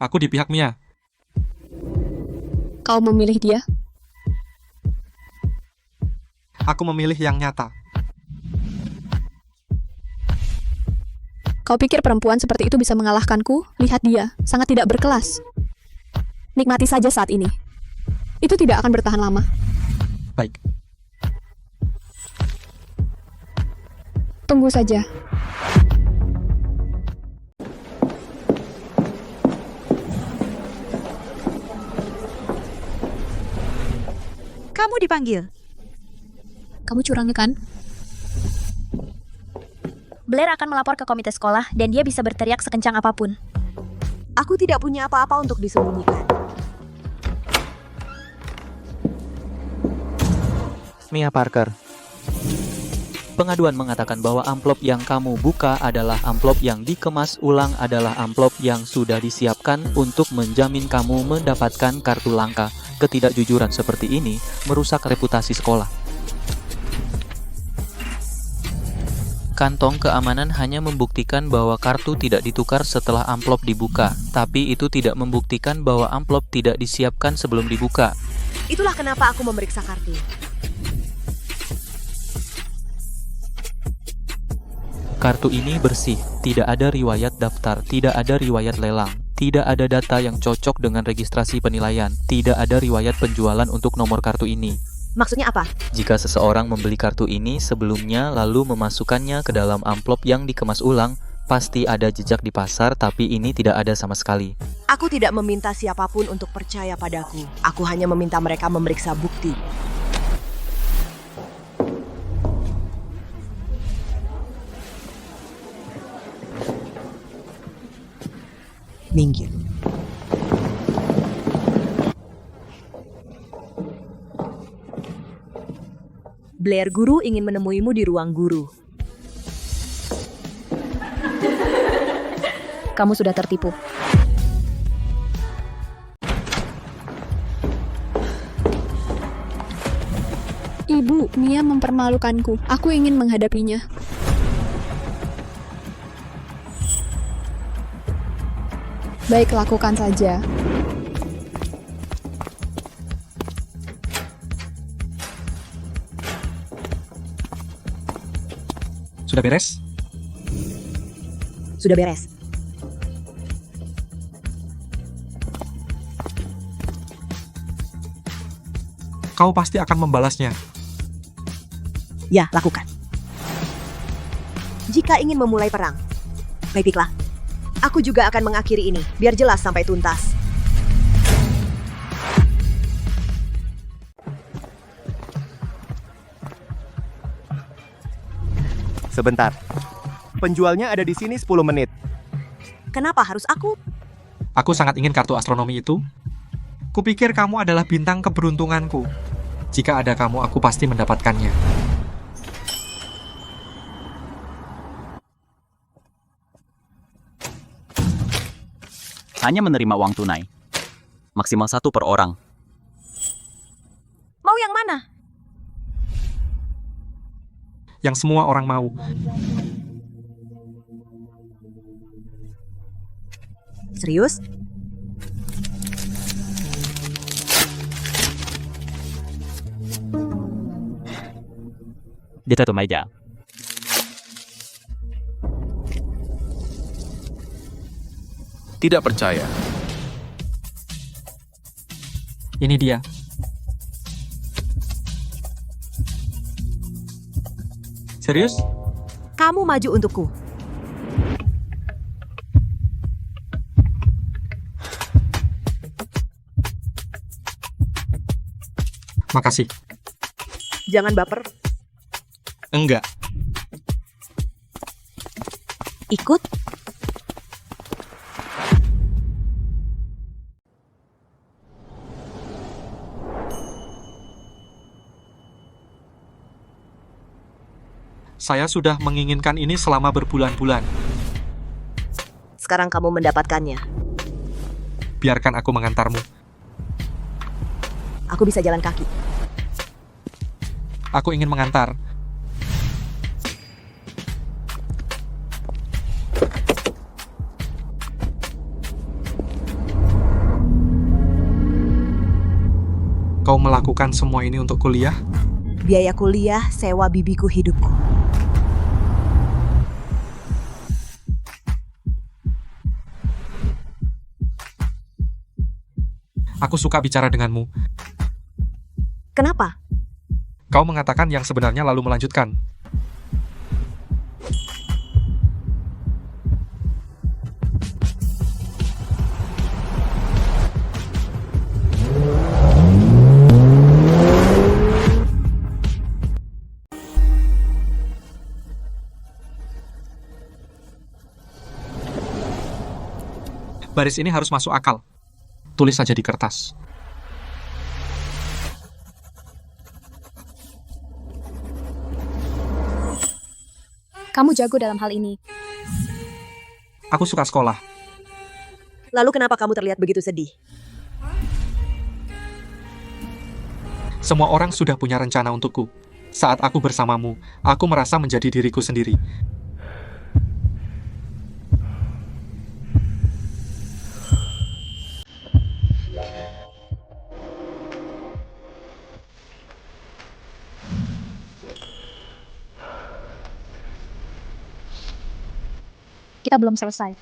Aku di pihak Mia. Kau memilih dia? Aku memilih yang nyata. Kau pikir perempuan seperti itu bisa mengalahkanku? Lihat dia, sangat tidak berkelas. Nikmati saja saat ini. Itu tidak akan bertahan lama. Baik. Tunggu saja. Kamu dipanggil. Kamu curang kan? Blair akan melapor ke komite sekolah dan dia bisa berteriak sekencang apapun. Aku tidak punya apa-apa untuk disembunyikan. Mia Parker. Pengaduan mengatakan bahwa amplop yang kamu buka adalah amplop yang dikemas ulang adalah amplop yang sudah disiapkan untuk menjamin kamu mendapatkan kartu langka. Ketidakjujuran seperti ini merusak reputasi sekolah. Kantong keamanan hanya membuktikan bahwa kartu tidak ditukar setelah amplop dibuka, tapi itu tidak membuktikan bahwa amplop tidak disiapkan sebelum dibuka. Itulah kenapa aku memeriksa kartu. Kartu ini bersih, tidak ada riwayat daftar, tidak ada riwayat lelang, tidak ada data yang cocok dengan registrasi penilaian, tidak ada riwayat penjualan untuk nomor kartu ini. Maksudnya apa? Jika seseorang membeli kartu ini sebelumnya lalu memasukkannya ke dalam amplop yang dikemas ulang, pasti ada jejak di pasar, tapi ini tidak ada sama sekali. Aku tidak meminta siapapun untuk percaya padaku. Aku hanya meminta mereka memeriksa bukti. Minggir. Blair guru ingin menemuimu di ruang guru. Kamu sudah tertipu. Ibu, Mia mempermalukanku. Aku ingin menghadapinya. Baik, lakukan saja. Sudah beres? Sudah beres. Kau pasti akan membalasnya. Ya, lakukan. Jika ingin memulai perang, baiklah. Aku juga akan mengakhiri ini, biar jelas sampai tuntas. Sebentar. Penjualnya ada di sini 10 menit. Kenapa harus aku? Aku sangat ingin kartu astronomi itu. Kupikir kamu adalah bintang keberuntunganku. Jika ada kamu, aku pasti mendapatkannya. Hanya menerima uang tunai. Maksimal 1 per orang. Mau yang mana? Yang semua orang mau. Serius? Di satu meja. Tidak percaya. Ini dia. Serius? Kamu maju untukku. Makasih. Jangan baper. Enggak. Ikut. Saya sudah menginginkan ini selama berbulan-bulan. Sekarang kamu mendapatkannya. Biarkan aku mengantarmu. Aku bisa jalan kaki. Aku ingin mengantar. Kau melakukan semua ini untuk kuliah? Biaya kuliah, sewa bibiku, hidupku. Aku suka bicara denganmu. Kenapa? Kau mengatakan yang sebenarnya lalu melanjutkan. Baris ini harus masuk akal. Tulis saja di kertas. Kamu jago dalam hal ini. Aku suka sekolah. Lalu kenapa kamu terlihat begitu sedih? Semua orang sudah punya rencana untukku. Saat aku bersamamu, aku merasa menjadi diriku sendiri. Kita belum selesai.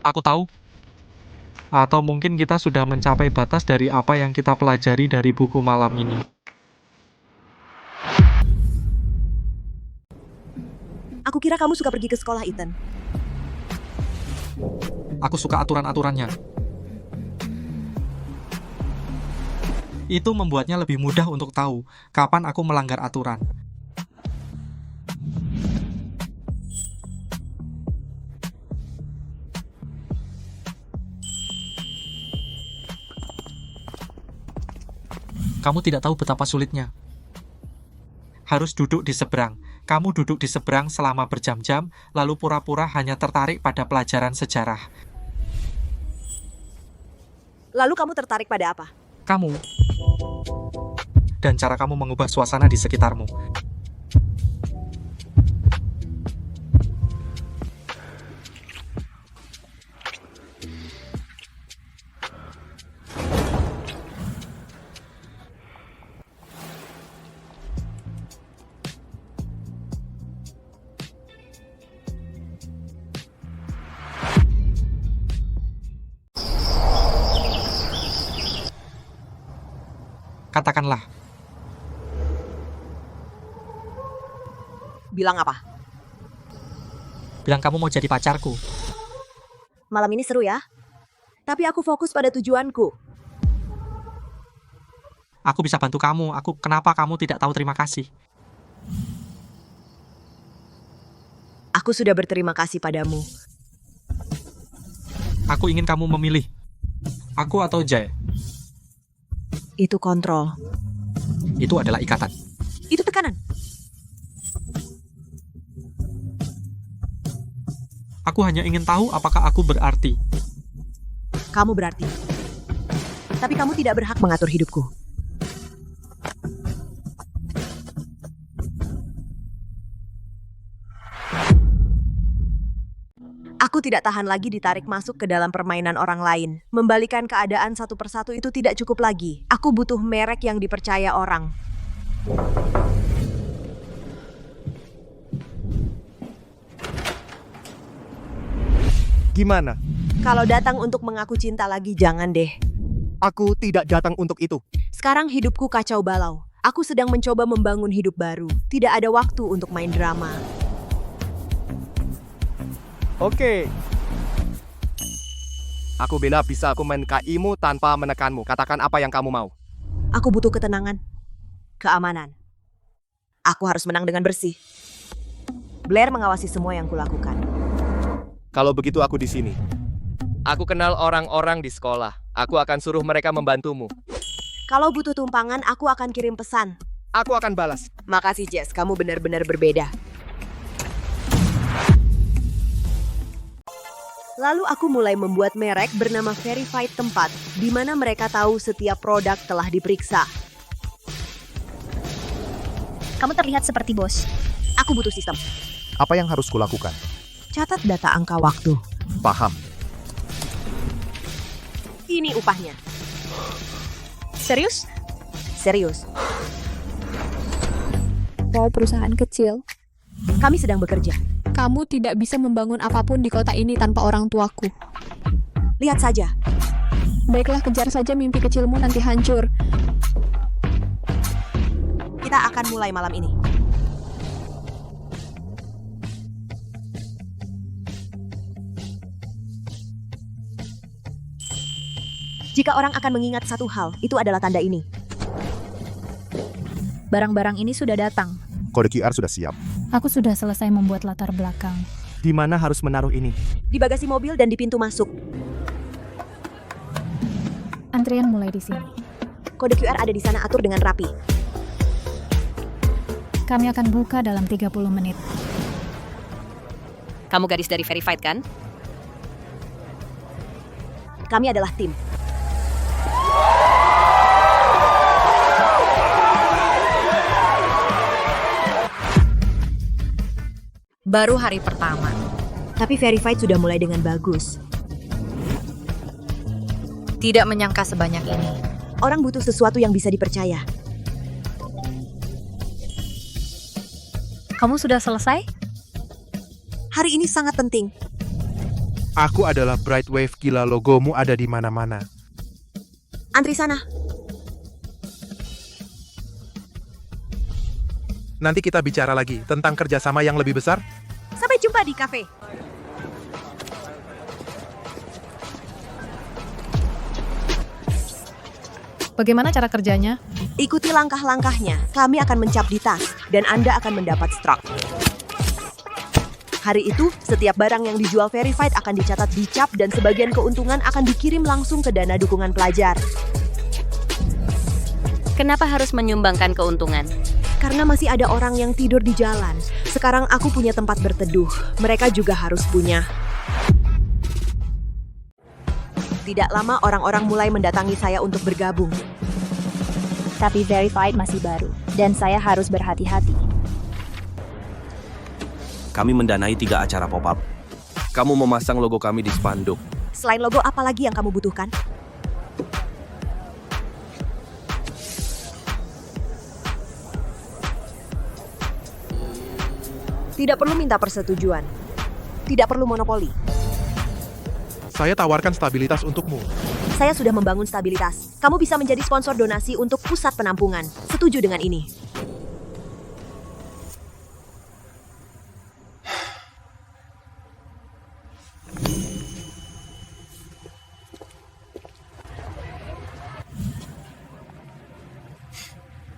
Aku tahu. Atau mungkin kita sudah mencapai batas dari apa yang kita pelajari dari buku malam ini. Aku kira kamu suka pergi ke sekolah, Ethan. Aku suka aturan-aturannya. Itu membuatnya lebih mudah untuk tahu kapan aku melanggar aturan. Kamu tidak tahu betapa sulitnya. Harus duduk di seberang. Kamu duduk di seberang selama berjam-jam, lalu pura-pura hanya tertarik pada pelajaran sejarah. Lalu kamu tertarik pada apa? Kamu. Dan cara kamu mengubah suasana di sekitarmu. Katakanlah. Bilang apa? Bilang kamu mau jadi pacarku. Malam ini seru ya? Tapi aku fokus pada tujuanku. Aku bisa bantu kamu. Kenapa kamu tidak tahu terima kasih? Aku sudah berterima kasih padamu. Aku ingin kamu memilih. Aku atau Jay. Itu kontrol. Itu adalah ikatan. Itu tekanan. Aku hanya ingin tahu apakah aku berarti. Kamu berarti. Tapi kamu tidak berhak mengatur hidupku. Aku tidak tahan lagi ditarik masuk ke dalam permainan orang lain. Membalikan keadaan satu persatu itu tidak cukup lagi. Aku butuh merek yang dipercaya orang. Gimana? Kalau datang untuk mengaku cinta lagi, jangan deh. Aku tidak datang untuk itu. Sekarang hidupku kacau balau. Aku sedang mencoba membangun hidup baru. Tidak ada waktu untuk main drama. Oke. Aku bisa aku menikahimu tanpa menekanmu. Katakan apa yang kamu mau. Aku butuh ketenangan. Keamanan. Aku harus menang dengan bersih. Blair mengawasi semua yang kulakukan. Kalau begitu aku di sini. Aku kenal orang-orang di sekolah. Aku akan suruh mereka membantumu. Kalau butuh tumpangan, aku akan kirim pesan. Aku akan balas. Makasih Jess, kamu benar-benar berbeda. Lalu aku mulai membuat merek bernama Verified Tempat, di mana mereka tahu setiap produk telah diperiksa. Kamu terlihat seperti bos. Aku butuh sistem. Apa yang harus kulakukan? Catat data angka waktu. Paham. Ini upahnya. Serius? Serius. Wow, perusahaan kecil. Kami sedang bekerja. Kamu tidak bisa membangun apapun di kota ini tanpa orang tuaku. Lihat saja. Baiklah, kejar saja mimpi kecilmu, nanti hancur. Kita akan mulai malam ini. Jika orang akan mengingat satu hal, itu adalah tanda ini. Barang-barang ini sudah datang. Kode QR sudah siap. Aku sudah selesai membuat latar belakang. Di mana harus menaruh ini? Di bagasi mobil dan di pintu masuk. Antrian mulai di sini. Kode QR ada di sana, atur dengan rapi. Kami akan buka dalam 30 menit. Kamu gadis dari Verified kan? Kami adalah tim. Baru hari pertama. Tapi Verified sudah mulai dengan bagus. Tidak menyangka sebanyak ini. Orang butuh sesuatu yang bisa dipercaya. Kamu sudah selesai? Hari ini sangat penting. Aku adalah Brightwave, gila logomu ada di mana-mana. Antri sana. Nanti kita bicara lagi tentang kerjasama yang lebih besar. Sampai jumpa di kafe. Bagaimana cara kerjanya? Ikuti langkah-langkahnya. Kami akan mencap di tas, dan Anda akan mendapat struk. Hari itu, setiap barang yang dijual Verified akan dicatat di cap dan sebagian keuntungan akan dikirim langsung ke dana dukungan pelajar. Kenapa harus menyumbangkan keuntungan? Karena masih ada orang yang tidur di jalan. Sekarang aku punya tempat berteduh. Mereka juga harus punya. Tidak lama orang-orang mulai mendatangi saya untuk bergabung. Tapi Verified masih baru, dan saya harus berhati-hati. Kami mendanai 3 acara pop-up. Kamu memasang logo kami di spanduk. Selain logo, apa lagi yang kamu butuhkan? Tidak perlu minta persetujuan. Tidak perlu monopoli. Saya tawarkan stabilitas untukmu. Saya sudah membangun stabilitas. Kamu bisa menjadi sponsor donasi untuk pusat penampungan. Setuju dengan ini?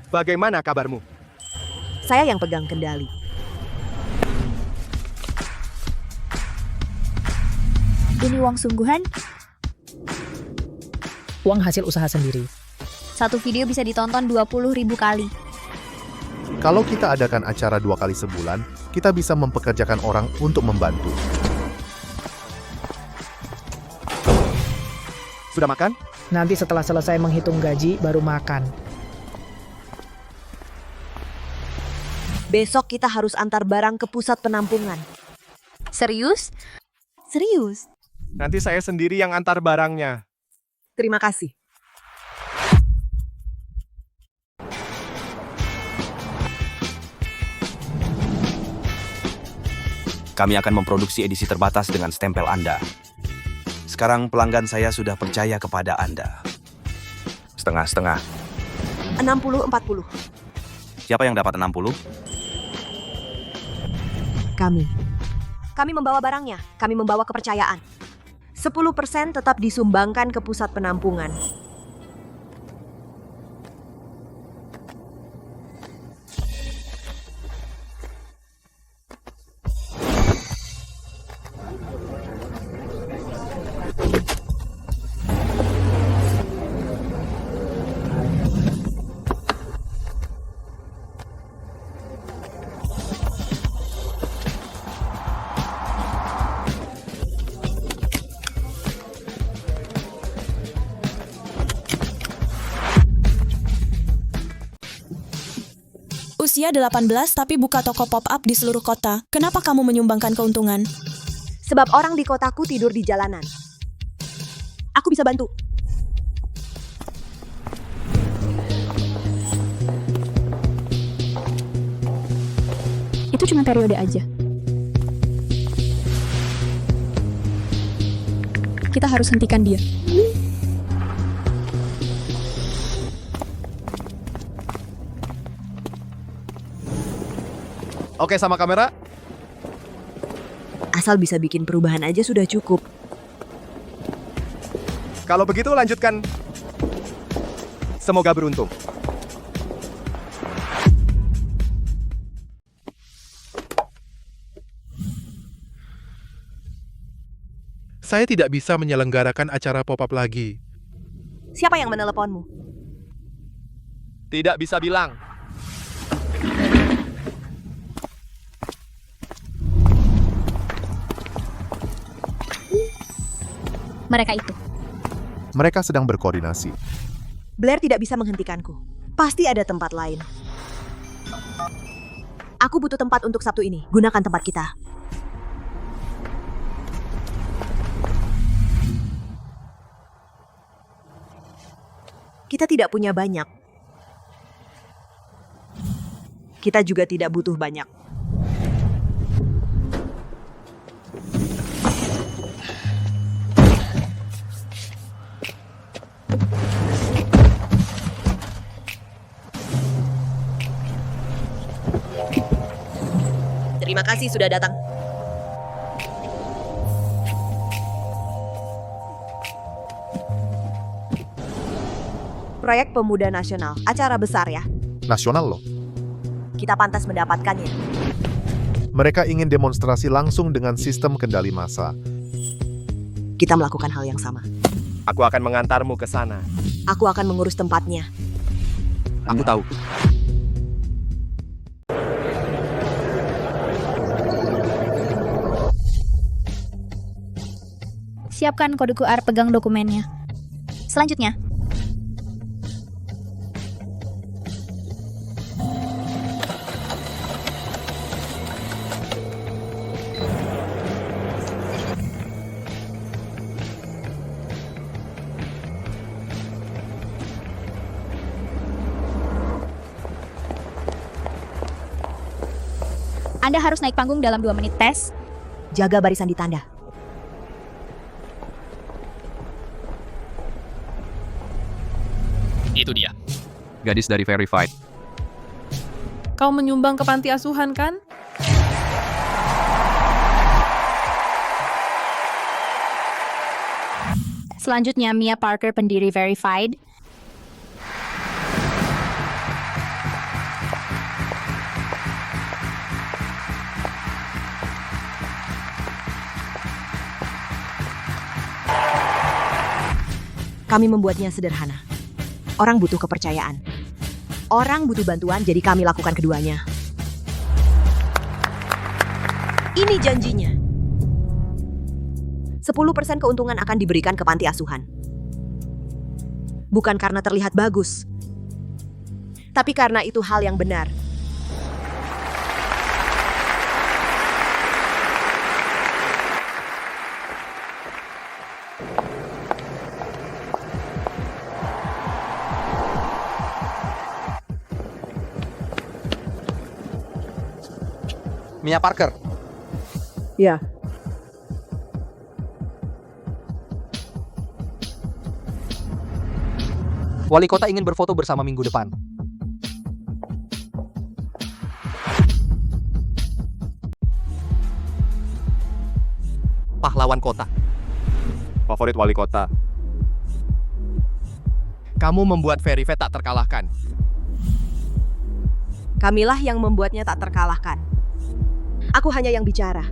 Bagaimana kabarmu? Saya yang pegang kendali. Ini uang sungguhan? Uang hasil usaha sendiri. Satu video bisa ditonton 20.000 kali. Kalau kita adakan acara 2 kali sebulan, kita bisa mempekerjakan orang untuk membantu. Sudah makan? Nanti setelah selesai menghitung gaji, baru makan. Besok kita harus antar barang ke pusat penampungan. Serius? Serius? Nanti saya sendiri yang antar barangnya. Terima kasih. Kami akan memproduksi edisi terbatas dengan stempel Anda. Sekarang pelanggan saya sudah percaya kepada Anda. Setengah-setengah. 60-40. Siapa yang dapat 60? Kami membawa barangnya. Kami membawa kepercayaan. 10% tetap disumbangkan ke pusat penampungan. Usia 18 tapi buka toko pop-up di seluruh kota. Kenapa kamu menyumbangkan keuntungan? Sebab orang di kotaku tidur di jalanan. Aku bisa bantu. Itu cuma periode aja. Kita harus hentikan dia. Oke, sama kamera. Asal bisa bikin perubahan aja sudah cukup. Kalau begitu lanjutkan. Semoga beruntung. Saya tidak bisa menyelenggarakan acara pop-up lagi. Siapa yang meneleponmu? Tidak bisa bilang. Mereka itu. Mereka sedang berkoordinasi. Blair tidak bisa menghentikanku. Pasti ada tempat lain. Aku butuh tempat untuk Sabtu ini. Gunakan tempat kita. Kita tidak punya banyak. Kita juga tidak butuh banyak. Terima kasih sudah datang. Proyek Pemuda Nasional, acara besar ya. Nasional loh. Kita pantas mendapatkannya. Mereka ingin demonstrasi langsung dengan sistem kendali massa. Kita melakukan hal yang sama. Aku akan mengantarmu ke sana. Aku akan mengurus tempatnya. Aku tahu. Siapkan kode QR, pegang dokumennya. Selanjutnya. Anda harus naik panggung dalam 2 menit tes. Jaga barisan di tanda. Itu dia. Gadis dari Verified. Kau menyumbang ke panti asuhan kan? Selanjutnya Mia Parker, pendiri Verified. Kami membuatnya sederhana. Orang butuh kepercayaan. Orang butuh bantuan, jadi kami lakukan keduanya. Ini janjinya. 10% keuntungan akan diberikan ke panti asuhan. Bukan karena terlihat bagus, tapi karena itu hal yang benar. Mia Parker. Ya. Wali kota ingin berfoto bersama minggu depan. Pahlawan kota. Favorit wali kota. Kamu membuat Verified tak terkalahkan. Kamilah yang membuatnya tak terkalahkan. Aku hanya yang bicara.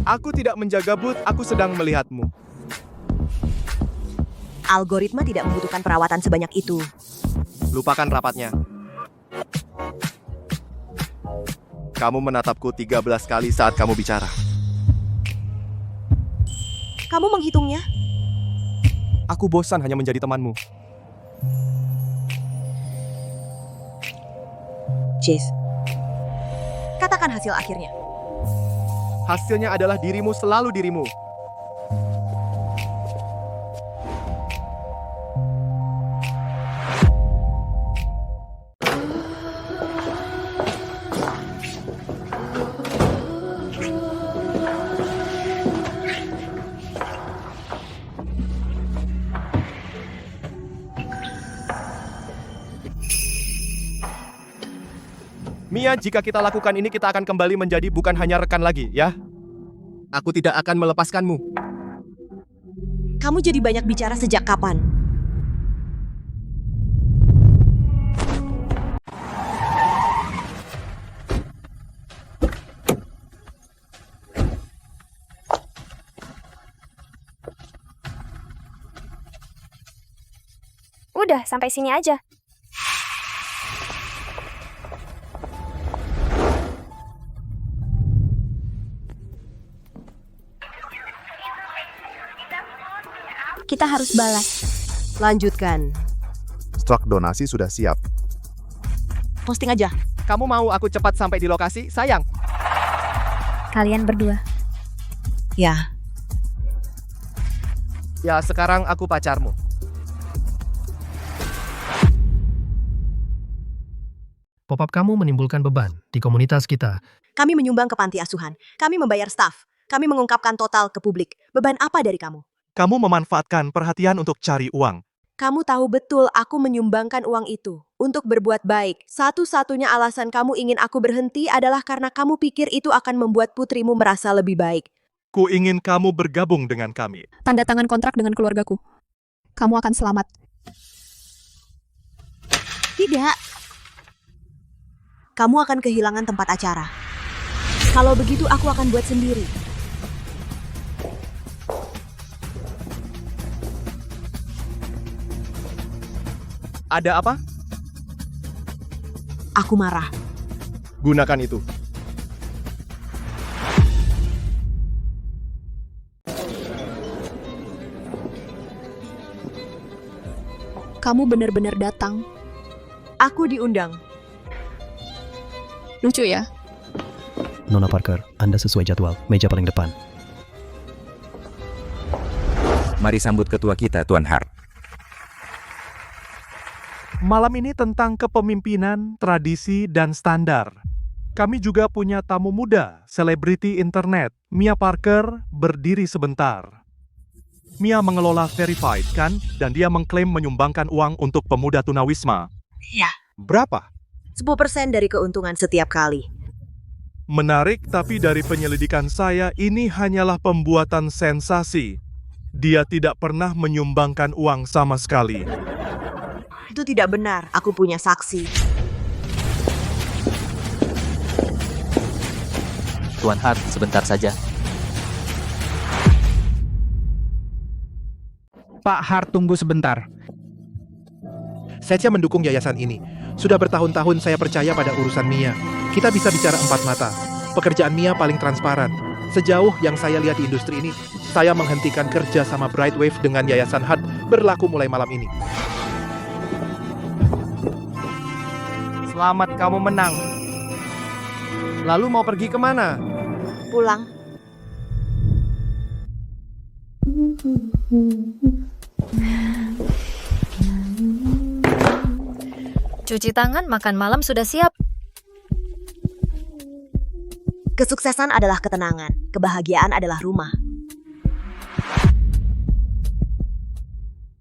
Aku tidak menjaga booth, aku sedang melihatmu. Algoritma tidak membutuhkan perawatan sebanyak itu. Lupakan rapatnya. Kamu menatapku 13 kali saat kamu bicara. Kamu menghitungnya? Aku bosan hanya menjadi temanmu. Chase, katakan hasil akhirnya. Hasilnya adalah dirimu selalu dirimu. Mia, jika kita lakukan ini, kita akan kembali menjadi bukan hanya rekan lagi, ya? Aku tidak akan melepaskanmu. Kamu jadi banyak bicara sejak kapan? Udah, sampai sini aja. Kita harus balas. Lanjutkan. Stok donasi sudah siap. Posting aja. Kamu mau aku cepat sampai di lokasi? Sayang. Kalian berdua. Ya. Ya, sekarang aku pacarmu. Pop-up kamu menimbulkan beban di komunitas kita. Kami menyumbang ke panti asuhan. Kami membayar staf. Kami mengungkapkan total ke publik. Beban apa dari kamu? Kamu memanfaatkan perhatian untuk cari uang. Kamu tahu betul aku menyumbangkan uang itu untuk berbuat baik. Satu-satunya alasan kamu ingin aku berhenti adalah karena kamu pikir itu akan membuat putrimu merasa lebih baik. Ku ingin kamu bergabung dengan kami. Tanda tangan kontrak dengan keluargaku. Kamu akan selamat. Tidak. Kamu akan kehilangan tempat acara. Kalau begitu aku akan buat sendiri. Ada apa? Aku marah. Gunakan itu. Kamu benar-benar datang. Aku diundang. Lucu ya? Nona Parker, Anda sesuai jadwal. Meja paling depan. Mari sambut ketua kita, Tuan Hart. Malam ini tentang kepemimpinan, tradisi, dan standar. Kami juga punya tamu muda, selebriti internet. Mia Parker berdiri sebentar. Mia mengelola Verified, kan? Dan dia mengklaim menyumbangkan uang untuk pemuda tunawisma. Iya. Berapa? 10% dari keuntungan setiap kali. Menarik, tapi dari penyelidikan saya, ini hanyalah pembuatan sensasi. Dia tidak pernah menyumbangkan uang sama sekali. Itu tidak benar. Aku punya saksi. Tuan Hart, sebentar saja. Pak Hart, tunggu sebentar. Saya mendukung yayasan ini. Sudah bertahun-tahun saya percaya pada urusan Mia. Kita bisa bicara empat mata. Pekerjaan Mia paling transparan. Sejauh yang saya lihat di industri ini, saya menghentikan kerja sama Brightwave dengan yayasan Hart berlaku mulai malam ini. Selamat, kamu menang. Lalu mau pergi kemana? Pulang. Cuci tangan, makan malam sudah siap. Kesuksesan adalah ketenangan, kebahagiaan adalah rumah.